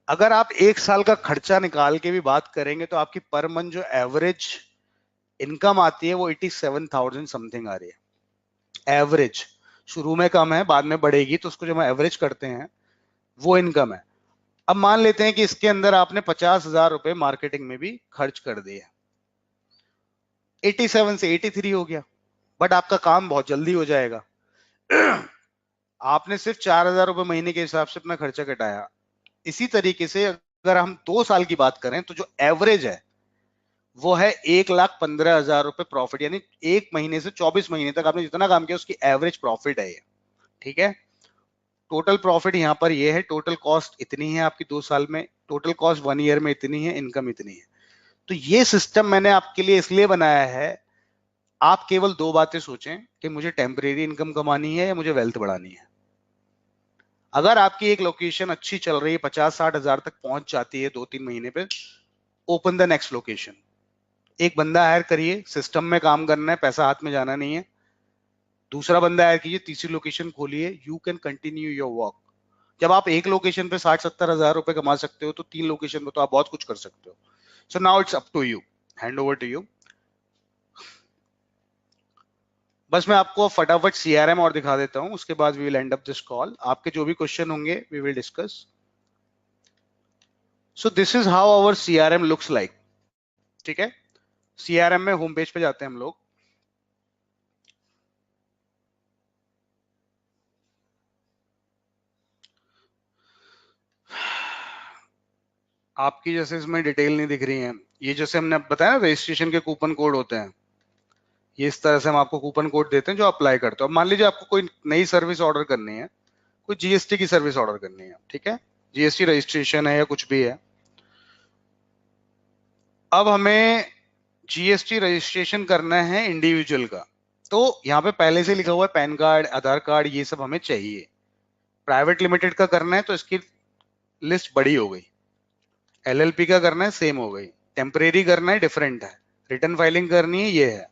अगर आप 1 साल का खर्चा निकाल के भी बात करेंगे तो आपकी पर मंथ जो एवरेज इनकम आती है वो 87,000 समथिंग आ रही है। एवरेज शुरू में कम है, बाद में बढ़ेगी, तो उसको जब हम एवरेज करते हैं वो इनकम है। अब मान लेते हैं कि इसके अंदर आपने 50,000 रुपए मार्केटिंग में भी खर्च कर दिए, 87 से 83 हो गया, बट आपका काम बहुत जल्दी हो जाएगा। आपने सिर्फ 4,000 रुपए महीने के हिसाब से अपना खर्चा घटाया। इसी तरीके से अगर हम 2 साल की बात करें तो जो एवरेज है वो है 1,15,000 रुपए प्रॉफिट, यानी एक महीने से 24 महीने तक आपने जितना काम किया उसकी एवरेज प्रॉफिट है ये। ठीक है, टोटल प्रॉफिट यहाँ पर ये है, टोटल कॉस्ट इतनी है आपकी 2 साल में, टोटल कॉस्ट 1 ईयर में इतनी है, इनकम इतनी है। तो ये सिस्टम मैंने आपके लिए इसलिए बनाया है, आप केवल दो बातें सोचें कि मुझे टेम्परेरी इनकम कमानी है या मुझे वेल्थ बढ़ानी है। अगर आपकी एक लोकेशन अच्छी चल रही है, 50-60 हजार तक पहुंच जाती है 2-3 महीने पे, ओपन द नेक्स्ट लोकेशन। एक बंदा हायर करिए, सिस्टम में काम करना है, पैसा हाथ में जाना नहीं है। दूसरा बंदा हायर कीजिए, तीसरी लोकेशन खोलिए, you can continue your work. जब आप एक लोकेशन पे 60-70 हजार रुपए कमा सकते हो तो 3 लोकेशन पे तो आप बहुत कुछ कर सकते हो। So now it's up to you, hand over to you. बस मैं आपको फटाफट सीआरएम और दिखा देता हूं, उसके बाद we will end up this call. आपके जो भी क्वेश्चन होंगे we will discuss. So this is how our CRM looks like. ठीक है, सीआरएम में होम पेज पे जाते हैं हम लोग। आपकी जैसे इसमें डिटेल नहीं दिख रही है, ये जैसे हमने बताया ना रजिस्ट्रेशन के कूपन कोड होते हैं, ये इस तरह से हम आपको कूपन कोड देते हैं जो अप्लाई करते हो। अब मान लीजिए आपको कोई नई सर्विस ऑर्डर करनी है, कोई जीएसटी की सर्विस ऑर्डर करनी है, ठीक है, जीएसटी रजिस्ट्रेशन है या कुछ भी है। अब हमें जीएसटी रजिस्ट्रेशन करना है इंडिविजुअल का, तो यहाँ पे पहले से लिखा हुआ है पैन कार्ड, आधार कार्ड, ये सब हमें चाहिए। प्राइवेट लिमिटेड का करना है तो इसकी लिस्ट बड़ी हो गई, एलएलपी का करना है सेम हो गई, टेम्परेरी करना है डिफरेंट है, रिटर्न फाइलिंग करनी है ये है,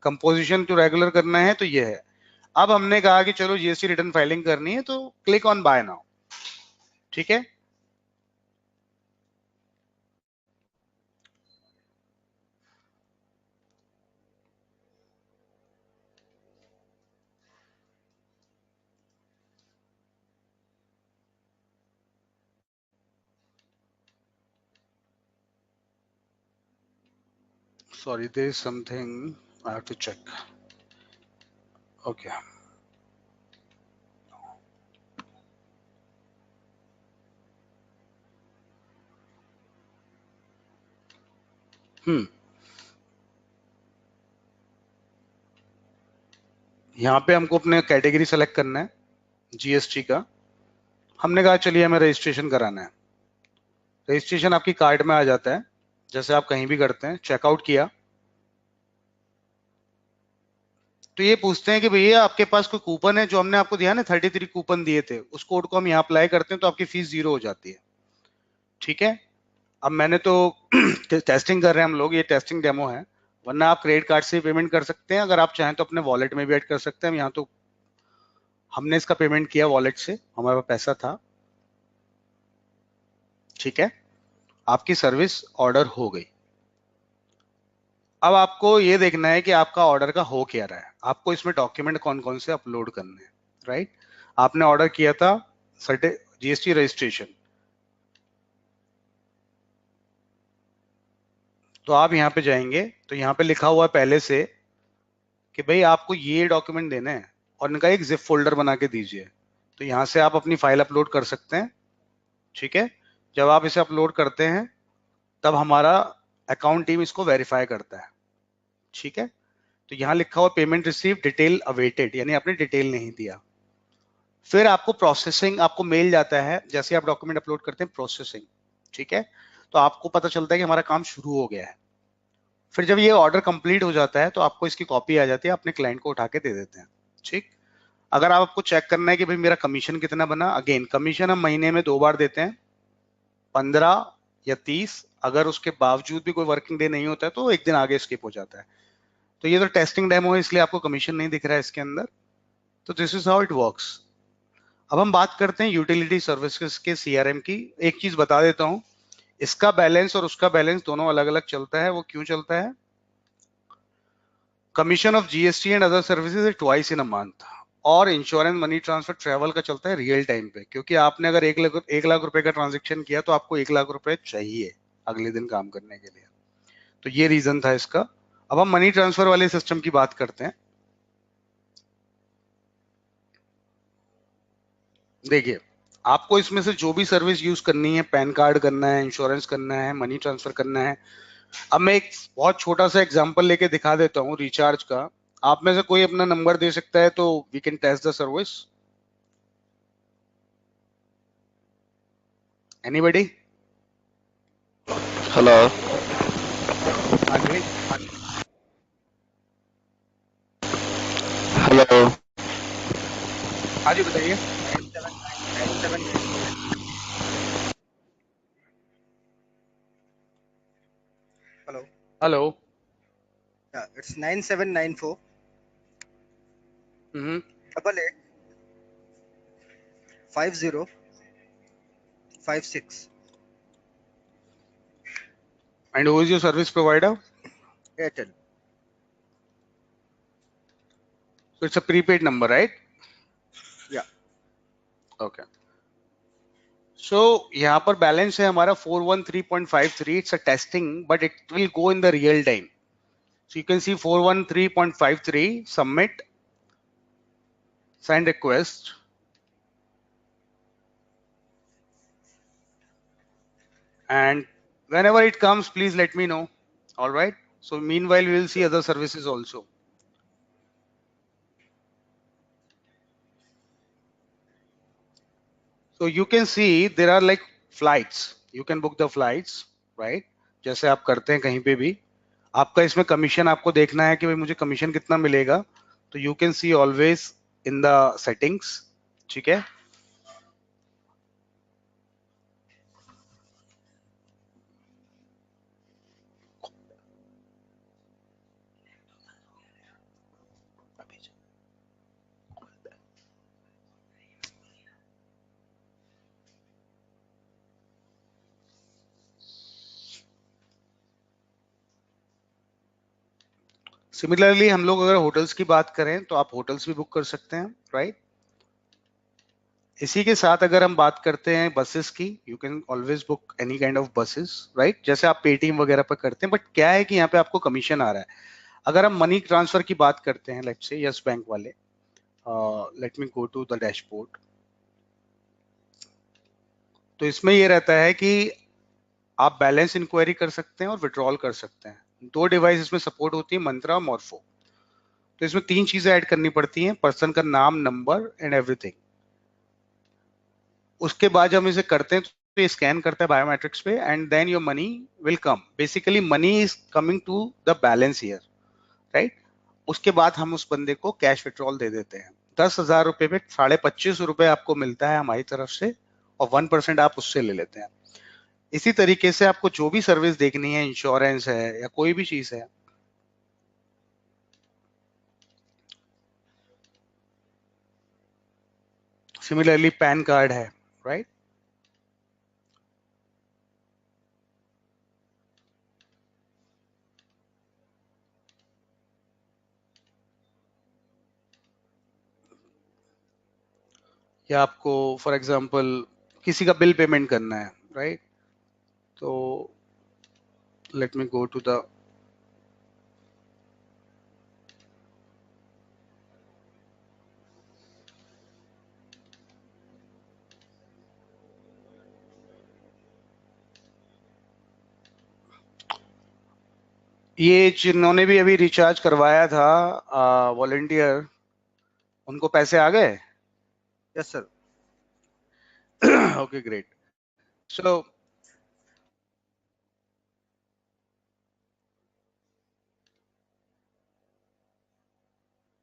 कंपोजिशन टू रेगुलर करना है तो ये है। अब हमने कहा कि चलो जीएसटी रिटर्न फाइलिंग करनी है तो क्लिक ऑन बाय नाउ। ठीक है, sorry there is something I have to check. Okay, यहाँ पे हमको अपने कैटेगरी सेलेक्ट करना है जीएसटी का। हमने कहा चलिए हमें रजिस्ट्रेशन कराना है। रजिस्ट्रेशन आपकी कार्ड में आ जाता है, जैसे आप कहीं भी करते हैं। चेकआउट किया तो ये पूछते हैं कि भैया आपके पास कोई कूपन है, जो हमने आपको दिया ना 33 कूपन दिए थे, उस कोड को हम यहाँ अप्लाई करते हैं तो आपकी फीस 0 हो जाती है। ठीक है, अब मैंने तो टेस्टिंग कर रहे हैं हम लोग, ये टेस्टिंग डेमो है, वरना आप क्रेडिट कार्ड से पेमेंट कर सकते हैं, अगर आप चाहें तो अपने वॉलेट में भी ऐड कर सकते हैं। यहाँ तो हमने इसका पेमेंट किया वॉलेट से, हमारे पास पैसा था। ठीक है, आपकी सर्विस ऑर्डर हो गई। अब आपको ये देखना है कि आपका ऑर्डर का हो क्या रहा है, आपको इसमें डॉक्यूमेंट कौन कौन से अपलोड करने हैं। राइट, आपने ऑर्डर किया था जीएसटी रजिस्ट्रेशन, तो आप यहाँ पे जाएंगे तो यहाँ पे लिखा हुआ है पहले से कि भाई आपको ये डॉक्यूमेंट देना है और इनका एक जिप फोल्डर बना के दीजिए। तो यहाँ से आप अपनी फाइल अपलोड कर सकते हैं। ठीक है, जब आप इसे अपलोड करते हैं तब हमारा अकाउंट टीम इसको वेरीफाई करता है। ठीक है, तो यहाँ लिखा हुआ पेमेंट रिसीव डिटेल अवेटेड, यानी आपने डिटेल नहीं दिया। फिर आपको प्रोसेसिंग, आपको मेल जाता है जैसे आप डॉक्यूमेंट अपलोड करते हैं, प्रोसेसिंग। ठीक है, तो आपको पता चलता है कि हमारा काम शुरू हो गया है। फिर जब ये ऑर्डर कंप्लीट हो जाता है तो आपको इसकी कॉपी आ जाती है, अपने क्लाइंट को उठा के दे देते हैं। ठीक, अगर आपको चेक करना है कि भाई मेरा कमीशन कितना बना, अगेन कमीशन हम महीने में 2 बार देते हैं, 15 या 30। अगर उसके बावजूद भी कोई वर्किंग डे नहीं होता है तो एक दिन आगे स्किप हो जाता है। तो ये तो टेस्टिंग डेमो है इसलिए आपको कमीशन नहीं दिख रहा है इसके अंदर। तो this is how it works. अब हम बात करते हैं यूटिलिटी सर्विसेज के सीआरएम की। एक चीज बता देता हूं, इसका बैलेंस और उसका बैलेंस दोनों अलग अलग चलता है। वो क्यों चलता है? Commission of GST and other services is twice in a month, और इंश्योरेंस मनी ट्रांसफर ट्रेवल का चलता है रियल टाइम पे, क्योंकि आपने अगर 1 लाख रुपए का ट्रांजेक्शन किया तो आपको 1 लाख रुपए चाहिए अगले दिन काम करने के लिए। तो ये रीजन था इसका। अब हम मनी ट्रांसफर वाले सिस्टम की बात करते हैं। देखिए, आपको इसमें से जो भी सर्विस यूज करनी है, पैन कार्ड करना है, इंश्योरेंस करना है, मनी ट्रांसफर करना है। अब मैं एक बहुत छोटा सा एग्जांपल लेके दिखा देता हूँ रिचार्ज का। आप में से कोई अपना नंबर दे सकता है तो we can test the service. Anybody? Hello. हाँ जी, हेलो। हाँ जी, बताइए। 979974. Hello. Hello. Yeah, it's 9794 hmm. 885056. And who is your service provider? Airtel. So it's a prepaid number, right? Yeah. Okay. So यहाँ पर बैलेंस है हमारा 413.53. It's a testing, but it will go in the real time. So you can see 413.53. Submit, send request, and whenever it comes, please let me know. All right. So meanwhile, we will see other services also. So you can see there are like flights. You can book the flights, right? जैसे आप करते हैं कहीं पे भी, आपका इसमें commission आपको देखना है कि भाई मुझे कमीशन कितना मिलेगा, तो you can see always in the settings. ठीक है। सिमिलरली हम लोग अगर होटल्स की बात करें तो आप होटल्स भी बुक कर सकते हैं, राइट। इसी के साथ अगर हम बात करते हैं बसेस की, you can always book any kind of buses, right, जैसे आप पेटीएम वगैरह पर करते हैं। बट क्या है कि यहाँ पे आपको कमीशन आ रहा है। अगर हम मनी ट्रांसफर की बात करते हैं, लेट्स से यस बैंक वाले, let me go to the dashboard. तो इसमें ये रहता है कि आप बैलेंस इंक्वायरी कर सकते हैं और विड्रॉल कर सकते हैं। दो डिवाइस इसमें सपोर्ट होती है, मंत्रा और मॉर्फो। तो इसमें तीन चीजें ऐड करनी पड़ती हैं, पर्सन का नाम, नंबर एंड एवरीथिंग। उसके बाद जब हम इसे करते हैं तो ये स्कैन करता है बायोमेट्रिक्स पे, and then your money will come. Basically money is coming to the balance here, right. उसके बाद हम उस बंदे को कैश विड्रॉल दे देते हैं। 10,000 रुपए पे 25 रुपए आपको मिलता है हमारी तरफ से, और 1% आप उससे ले लेते हैं। इसी तरीके से आपको जो भी सर्विस देखनी है, इंश्योरेंस है या कोई भी चीज है, सिमिलरली पैन कार्ड है, राइट। या आपको फॉर एग्जांपल किसी का बिल पेमेंट करना है, राइट। तो let me go to the, ये जिन्होंने भी अभी रिचार्ज करवाया था वॉलंटियर, उनको पैसे आ गए? Yes, sir. Okay, great. So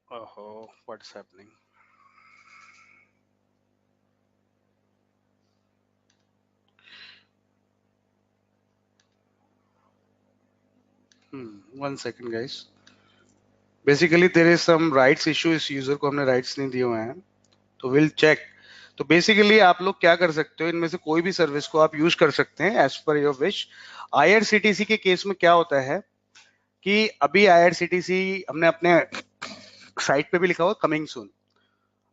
ओहो, what's happening? One second guys. Basically there is some rights issue, इस यूजर को हमने राइट्स नहीं दिए हुए हैं, तो विल चेक। तो बेसिकली आप लोग क्या कर सकते हो, इनमें से कोई भी सर्विस को आप यूज कर सकते हैं as per your wish. IRCTC के केस में क्या होता है कि अभी आईआरसीटीसी हमने अपने साइट पे भी लिखा हुआ कमिंग सून।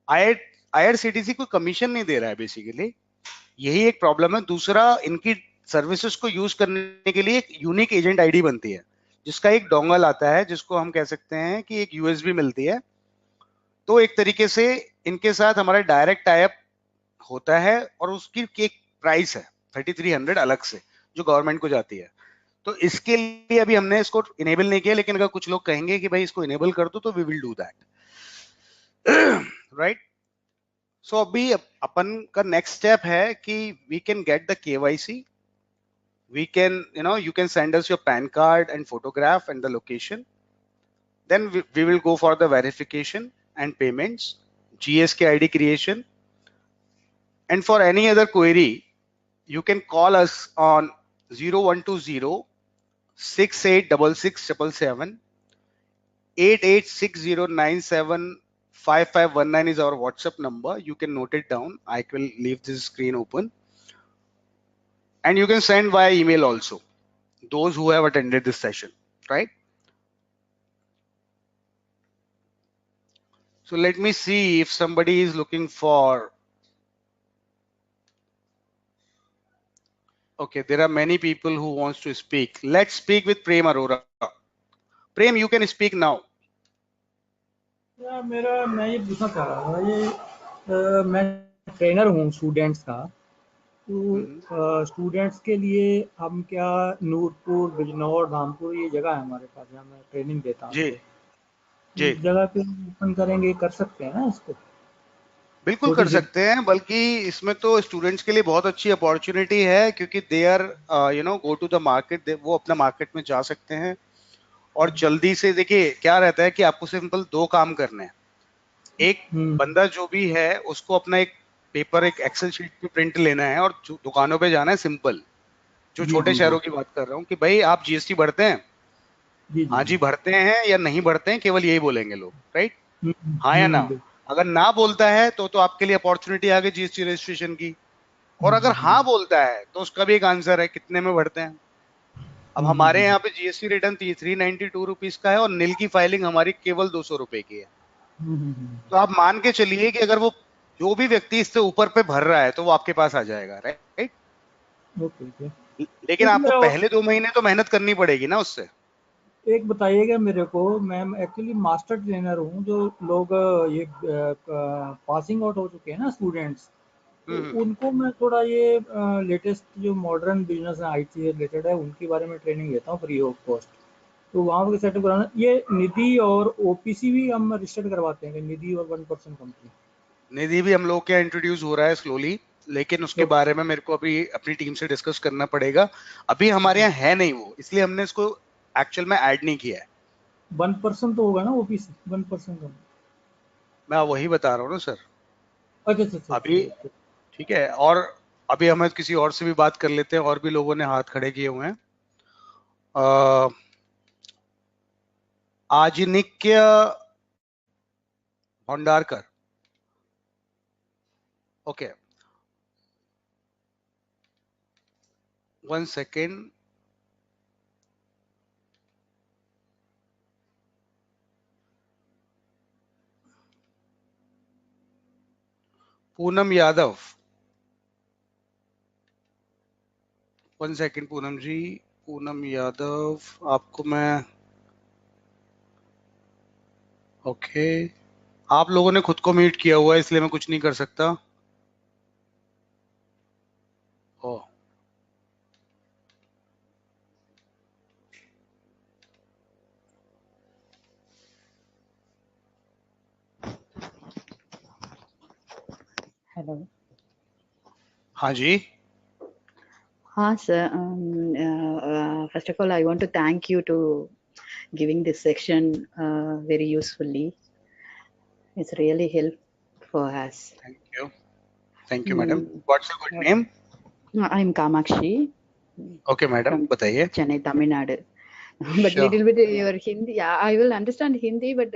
आईआरसीटीसी को कमीशन नहीं दे रहा है बेसिकली, यही एक प्रॉब्लम है। दूसरा, इनकी सर्विसेज को यूज करने के लिए एक यूनिक एजेंट आईडी बनती है, जिसका एक डोंगल आता है, जिसको हम कह सकते हैं कि एक यूएसबी मिलती है। तो एक तरीके से इनके साथ हमारा डायरेक्ट टाई अप होता है और उसकी एक प्राइस है 3300 अलग से जो गवर्नमेंट को जाती है। तो इसके लिए अभी हमने इसको इनेबल नहीं किया, लेकिन अगर कुछ लोग कहेंगे कि भाई इसको इनेबल कर दो तो we will do that, right. So अभी अपन का नेक्स्ट स्टेप है कि we can get the KYC, we can, you can send us your PAN card and photograph and the location. Then we will go for the verification and payments, GSK ID creation. And for any other query, you can call us on 0120 686677 8860975519 is our WhatsApp number. You can note it down. I will leave this screen open. And you can send via email also, those who have attended this session, right? So let me see if somebody is looking for. Okay, there are many people who wants to speak. Let's speak with Prem Arora. Prem, you can speak now. मैं ये पूछना चाह रहा था, ये मैं trainer हूँ students का, तो स्टूडेंट्स के लिए हम क्या नूरपुर, बिजनौर, रामपुर ये जगह है हमारे पास जहाँ मैं ट्रेनिंग देता हूँ, जी जी इस जगह पे ओपन करेंगे, कर सकते हैं ना इसको? बिल्कुल कर सकते हैं, बल्कि इसमें तो स्टूडेंट्स के लिए बहुत अच्छी अपॉर्चुनिटी है, क्योंकि they are go to the market, वो अपना मार्केट में जा सकते हैं और जल्दी से। देखिए क्या रहता है कि आपको सिंपल दो काम करने हैं। एक बंदा जो भी है उसको अपना एक पेपर, एक एक्सेल शीट पे प्रिंट लेना है और दुकानों पे जाना है, सिंपल। जो छोटे शहरों की बात कर रहा हूँ कि भाई आप जीएसटी भरते हैं? हाँ जी भरते हैं या नहीं भरते हैं, केवल यही बोलेंगे लोग, राइट? हाँ या ना? अगर ना बोलता है तो आपके लिए अपॉर्चुनिटी आ गई जीएसटी रजिस्ट्रेशन की, और अगर हाँ बोलता है तो उसका भी एक आंसर है, कितने में भरते हैं। अब हमारे यहाँ पे जीएसटी रिटर्न 392 रुपीज का है और नील की फाइलिंग हमारी केवल 200 रुपए की है। तो आप मान के चलिए कि अगर वो जो भी व्यक्ति इससे ऊपर पे भर रहा है तो वो आपके पास आ जाएगा, राइट? लेकिन आपको पहले 2 महीने तो मेहनत करनी पड़ेगी ना उससे। एक बताइएगा मेरे को, मैं एक्चुअली मास्टर ट्रेनर हूँ, जो लोग ये पासिंग आउट हो चुके हैं ना स्टूडेंट्स, तो उनको मैं थोड़ा ये लेटेस्ट जो मॉडर्न बिजनेस आईटी से रिलेटेड है उनके बारे में ट्रेनिंग देता हूँ फ्री ऑफ कॉस्ट। तो वहाँ पे सेटअप कराना, ये निधि और ओपीसी भी हम रजिस्टर्ड करवाते हैं, निधि और 1% कंपनी। निधि भी हम लोग के इंट्रोड्यूस हो रहा है स्लोली, लेकिन उसके बारे में मेरे को अभी अपनी टीम से डिस्कस करना पड़ेगा। अभी हमारे यहाँ है नहीं वो, इसलिए हमने इसको एक्चुअल में ऐड नहीं किया है। 1% तो होगा ना ओपीसी? 1% का मैं वही बता रहा हूँ ना सर। अच्छा अभी ठीक है, और अभी हम किसी और से भी बात कर लेते हैं, और भी लोगों ने हाथ खड़े किए हुए हैं। Ajinkya Bhandarkar, okay, 1 second. Poonam Yadav, 1 second Poonam ji. Poonam Yadav, आपको मैं, ओके, आप लोगों ने खुद को म्यूट किया हुआ है इसलिए मैं कुछ नहीं कर सकता। ओ, हेलो, हाँ जी। हाँ sir, first of all I want to thank you to giving this section very usefully. It's really help for us. Thank you madam. What's your good name? I'm Kamakshi. Okay madam, बताइए। Chennai, Tamil Nadu. But little bit your Hindi, yeah, I will understand Hindi, but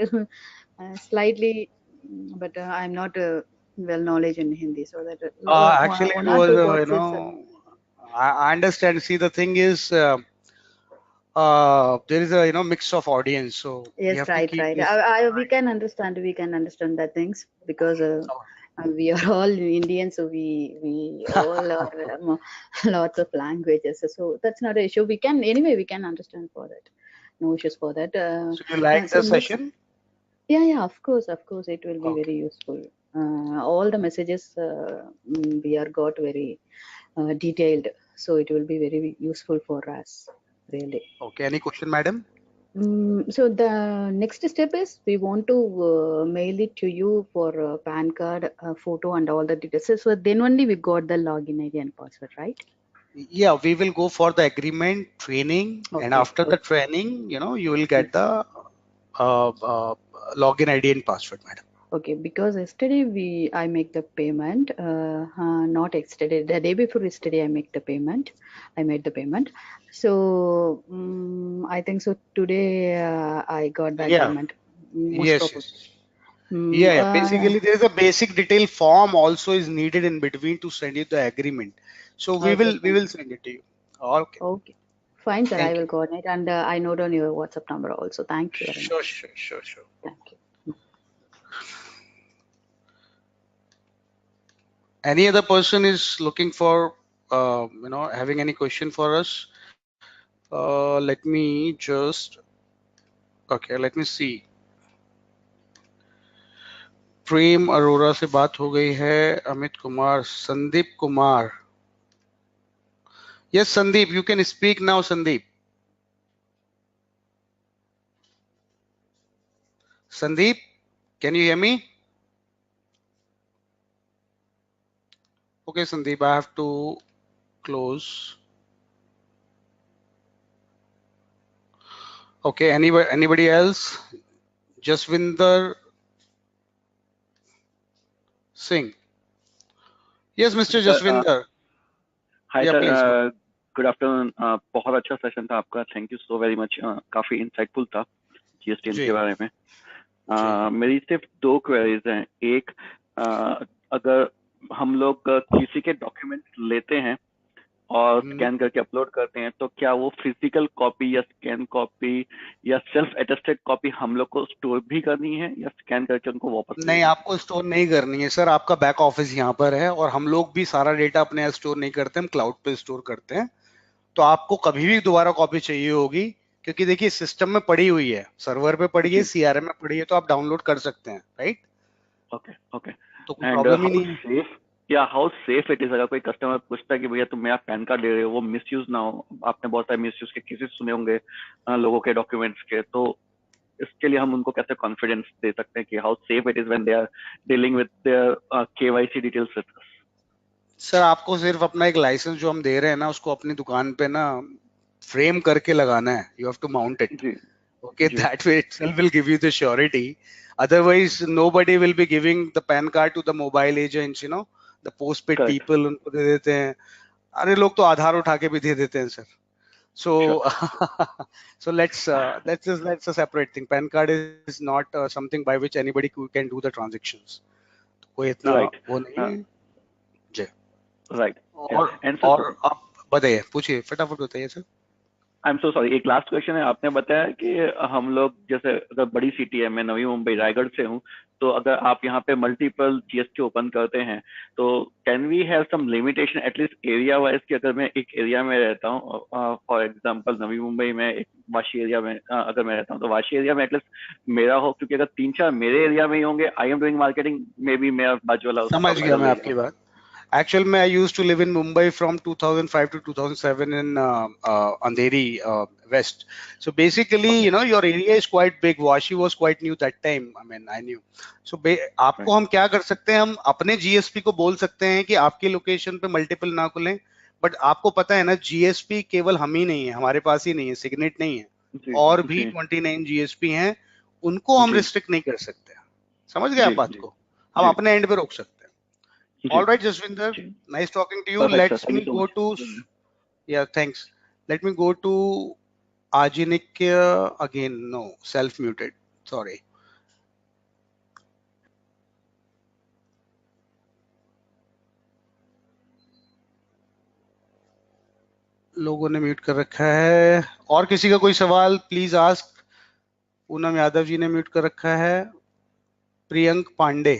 slightly, but I'm not well knowledge in Hindi, so that actually one it or was two words I understand. See, the thing is there is a mix of audience, so yes, we have right, to keep right. this. We can understand that things, because we are all Indians, so we all are lots of languages, so that's not an issue. We can understand for that. no issues for that. So you like So the next, session? yeah, of course, it will be Okay. very useful. All the messages we are got very detailed, so it will be very useful for us, really. Okay. Any question, madam? So the next step is we want to mail it to you for PAN card, photo, and all the details. So then only we got the login ID and password, right? Yeah, we will go for the agreement training, and Okay. after the training, you will get the login ID and password, madam. Okay, because yesterday I make the payment, not yesterday, the day before yesterday I made the payment. So I think so today I got the Yeah. agreement, most Yes. probably. Yes. Yeah. Yeah. Uh, Basically, there is a basic detail form also is needed in between to send you the agreement. So we okay, will we fine. will send it to you. Okay. Okay, fine, sir. I Thank you. will coordinate, and I note on your WhatsApp number also. Thank you very Sure. much. Sure. Sure. Sure. Thank you. Any other person is looking for having any question for us? Let me just let me see. प्रेम अरोरा से बात हो गई है. Amit Kumar, Sandeep Kumar. Yes, Sandeep, you can speak now, Sandeep. Sandeep, can you hear me? Okay, Sandeep, I have to close. Okay, anybody else? Jaswinder Singh. Yes, Mr. Sir Jaswinder. Hi Yeah, please. Sir, good afternoon. बहुत अच्छा session था आपका, thank you so very much. काफी insightful था GST G. के बारे में. जी. मेरी सिर्फ 2 क्वेरीज हैं. एक, अगर हम लोग किसी के डॉक्यूमेंट्स लेते हैं और स्कैन करके अपलोड करते हैं, तो क्या वो फिजिकल कॉपी या स्कैन कॉपी या सेल्फ अटेस्टेड कॉपी हम लोग को स्टोर भी करनी है या स्कैन करके उनको वापस नहीं, आपको स्टोर नहीं करनी है सर. आपका बैक ऑफिस यहाँ पर है और हम लोग भी सारा डेटा अपने यहाँ स्टोर नहीं करते, हम क्लाउड पे स्टोर करते हैं. तो आपको कभी भी दोबारा कॉपी चाहिए होगी, क्योंकि देखिए सिस्टम में पड़ी हुई है, सर्वर पे पड़ी है, सीआरएम में पड़ी है, तो आप डाउनलोड कर सकते हैं, राइट? Okay okay. तो कोई एंड प्रॉब्लम ही हाउ नहीं है. Safe how safe it is, अगर कोई कस्टमर पूछता है कि भैया तुम मेरा पैन कार्ड ले रहे हो, वो मिसयूज ना हो. आपने बहुत सारे मिसयूज के केसेस सुने होंगे लोगों के डॉक्यूमेंट्स के, तो इसके लिए हम उनको कैसे कॉन्फिडेंस दे सकते हैं कि how safe it is when they are dealing with their KYC details with us? Sir आपको सिर्फ अपना एक लाइसेंस जो हम दे रहे हैं ना, उसको अपनी दुकान पे ना फ्रेम करके लगाना है. You have to mount it. जी. Okay, that way itself will give you the surety. Otherwise, nobody will be giving the PAN card to the mobile agents, the postpaid Correct. people उनको दे देते हैं. अरे लोग तो आधार उठा के भी दे देते हैं sir. So, so that's a separate thing. PAN card is not something by which anybody can do the transactions. कोई इतना Right. वो नहीं है. जी. Right. और आप बताइए, पूछिए, फटाफट बताइए sir. I am so sorry, एक लास्ट क्वेश्चन है. आपने बताया कि हम लोग जैसे अगर बड़ी सिटी है, मैं नवी मुंबई रायगढ़ से हूँ, तो अगर आप यहाँ पे मल्टीपल जीएसटी ओपन करते हैं, तो can we have some limitation at least area wise, कि अगर मैं एक एरिया में रहता हूँ, फॉर एग्जांपल नवी मुंबई में एक वाशी एरिया में अगर मैं रहता हूँ, तो वाशी एरिया में एटलीस्ट मेरा हो, क्योंकि अगर 3-4 मेरे एरिया में ही होंगे, I am doing marketing, may be मेरा बाजू वाला. समझ गया मैं आपकी बात. Actually, I used to live in Mumbai from 2005 to 2007 in Andheri West. So basically, your area is quite big. Vashi was quite new that time. I mean, I knew. So आपको हम क्या कर सकते हैं, हम अपने जीएसपी को बोल सकते हैं कि आपकी लोकेशन पे मल्टीपल ना खुलें. बट आपको पता है ना, जीएसपी केवल हम ही नहीं है, हमारे पास ही नहीं है, सिग्नेट नहीं है, और भी 29 जीएसपी हैं, उनको हम रिस्ट्रिक्ट नहीं कर सकते. समझ गए आप बात को? हम अपने एंड पे रोक सकते हैं. All right, Jaswinder, nice talking to you. Perfect, Let me go to, thanks. Let me go to Ajinikya again. No, self-muted. Sorry. लोगों ने म्यूट कर रखा है. और किसी का कोई सवाल प्लीज आस्क. पूनम यादव जी ने म्यूट कर रखा है. प्रियंक पांडे.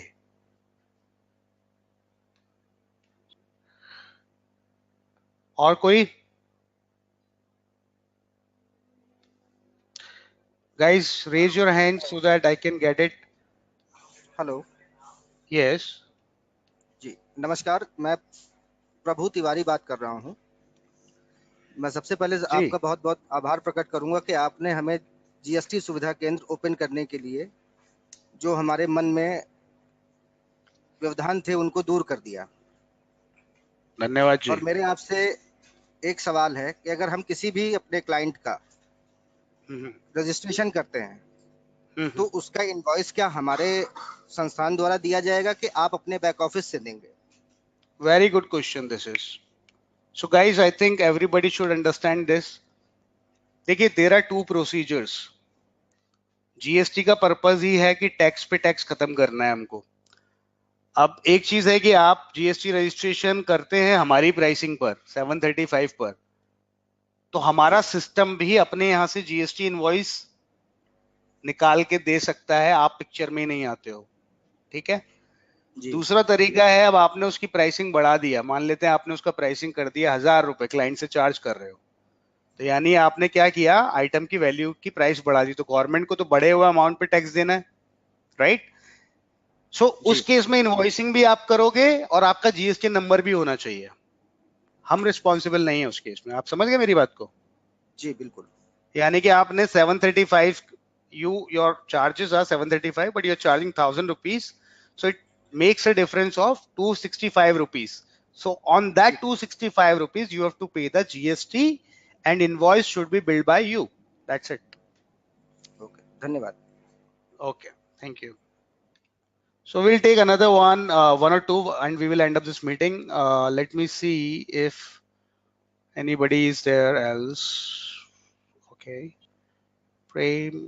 और कोई? Guys, raise your hands so that I can get it. Hello Yes. जी, नमस्कार। मैं प्रभु तिवारी बात कर रहा हूँ। मैं सबसे पहले जी। आपका बहुत-बहुत आभार प्रकट करूँगा कि आपने हमें जीएसटी सुविधा केंद्र ओपन करने के लिए जो हमारे मन में व्यवधान थे उनको दूर कर दिया। धन्यवाद जी। और मेरे आपसे एक सवाल है कि अगर हम किसी भी अपने क्लाइंट का रजिस्ट्रेशन करते हैं तो उसका इनवॉइस क्या हमारे संस्थान द्वारा दिया जाएगा कि आप अपने बैक ऑफिस से देंगे? Very good question this is. So guys, I think everybody should understand this. देखिए, there are two procedures. GST का पर्पस ही है कि टैक्स पे टैक्स खत्म करना है हमको। अब एक चीज है कि आप जीएसटी रजिस्ट्रेशन करते हैं हमारी प्राइसिंग पर 735 पर, तो हमारा सिस्टम भी अपने यहाँ से जीएसटी इनवॉइस निकाल के दे सकता है, आप पिक्चर में नहीं आते हो, ठीक है। दूसरा तरीका है, अब आपने उसकी प्राइसिंग बढ़ा दिया, मान लेते हैं आपने उसका प्राइसिंग कर दिया 1000 रुपए, क्लाइंट से चार्ज कर रहे हो, तो यानी आपने क्या किया, आइटम की वैल्यू की प्राइस बढ़ा दी, तो गवर्नमेंट को तो बढ़े हुए अमाउंट पे टैक्स देना है, राइट। सो उस केस में इनवॉइसिंग भी आप करोगे और आपका जीएसटी नंबर भी होना चाहिए। हम रिस्पॉन्सिबल नहीं है उस केस में, आप समझ गए मेरी बात को? जी बिल्कुल। यानी कि आपने 735, your charges are 735 but you're charging 1000 rupees, so it makes a difference of 265 rupees. So on that 265 rupees you have to pay the GST and invoice should be billed by you. That's it. Okay, धन्यवाद। Okay, thank you. So we'll take another one or two and we will end up this meeting. Let me see if anybody is there else. Okay, Prem,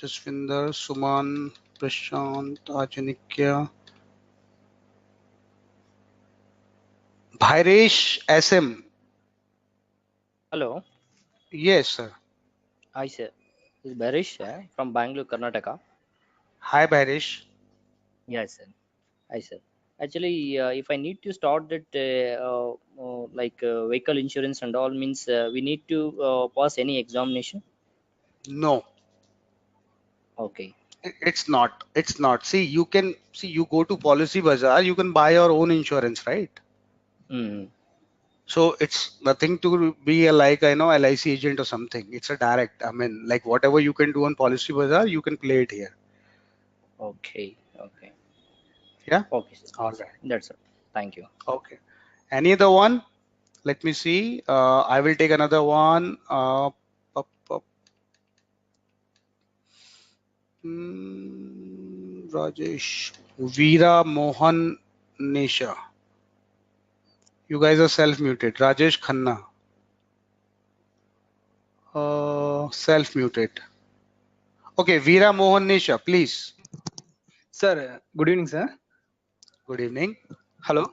Jasvinder, Suman, Prashant, Ajanikya, Bhairesh SM. Hello. Yes, sir. Hi, sir. This is Barish from Bangalore, Karnataka. Hi, Bhairesh. Yes, sir. Hi, sir. Actually, if I need to start that vehicle insurance and all, means we need to pass any examination. No, Okay. it's not. It's not. See, you can see you go to Policy Bazaar, you can buy your own insurance, right? Mm. So it's nothing to be a, like I know LIC agent or something. It's a direct. I mean, like whatever you can do on Policy Bazaar, you can play it here. Okay. Okay. Yeah. Okay, sir. All right. That's it. Thank you. Okay. Any other one? Let me see. I will take another one. Rajesh, Veera Mohan Nisha. You guys are self-muted. Rajesh Khanna. Self-muted. Okay, Veera Mohan Nisha, please. Sir, good evening, sir. Good evening. Hello.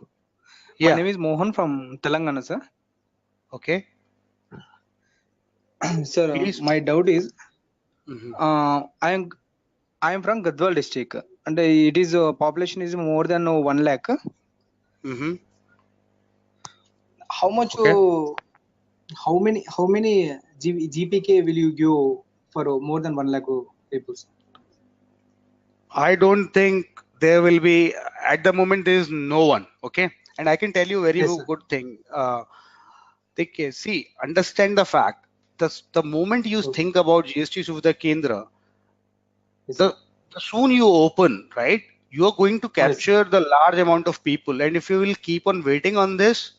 Yeah. My name is Mohan from Telangana, sir. Okay. Sir, Please. my doubt is, I am from Gadwal district, and it is population is more than 1 lakh. How much? Okay. How many GPK will you give for more than 1 lakh people? I don't think there will be at the moment. There is no one. Okay, and I can tell you very Yes, good thing. See, understand the fact. The moment you think about GST Suvidha Kendra, Yes, the soon you open, right? You are going to capture the large amount of people, and if you will keep on waiting on this,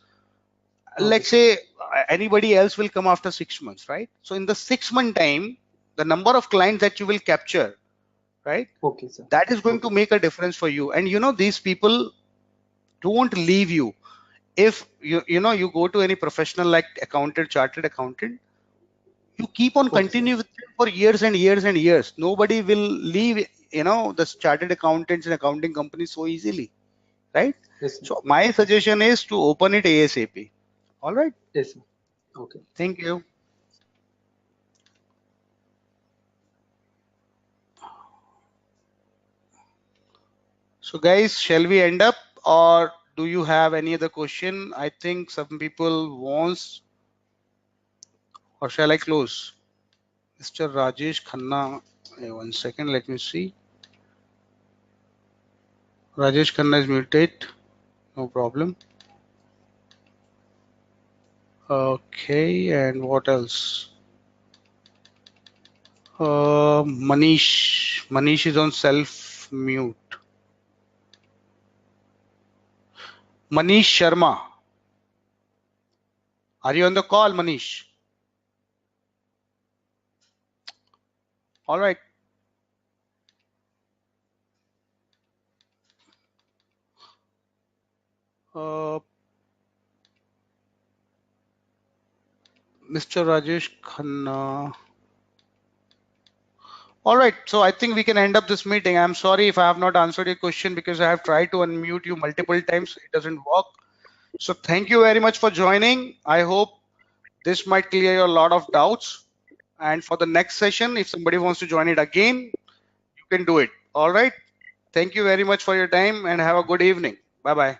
let's say anybody else will come after 6 months, right? So in the 6-month time, the number of clients that you will capture, right? Okay, sir. That is going to make a difference for you. And you know, these people don't leave you. If you go to any professional like accountant, chartered accountant, you keep on continue with them for years and years and years. Nobody will leave, the chartered accountants and accounting companies so easily, right? Yes, So my suggestion is to open it ASAP. All right. Yes, sir. Okay. Thank you. So guys, shall we end up or do you have any other question? I think some people wants, or shall I close? Mr. Rajesh Khanna. One second, let me see. Rajesh Khanna is muted. No problem. Okay, and what else? Manish. Manish is on self mute. Manish Sharma. Are you on the call, Manish? All right. Mr. Rajesh Khanna. All right, so I think we can end up this meeting. I'm sorry if I have not answered your question because I have tried to unmute you multiple times. It doesn't work. So thank you very much for joining. I hope this might clear your lot of doubts. And for the next session, if somebody wants to join it again, you can do it. All right. Thank you very much for your time and have a good evening. Bye-bye.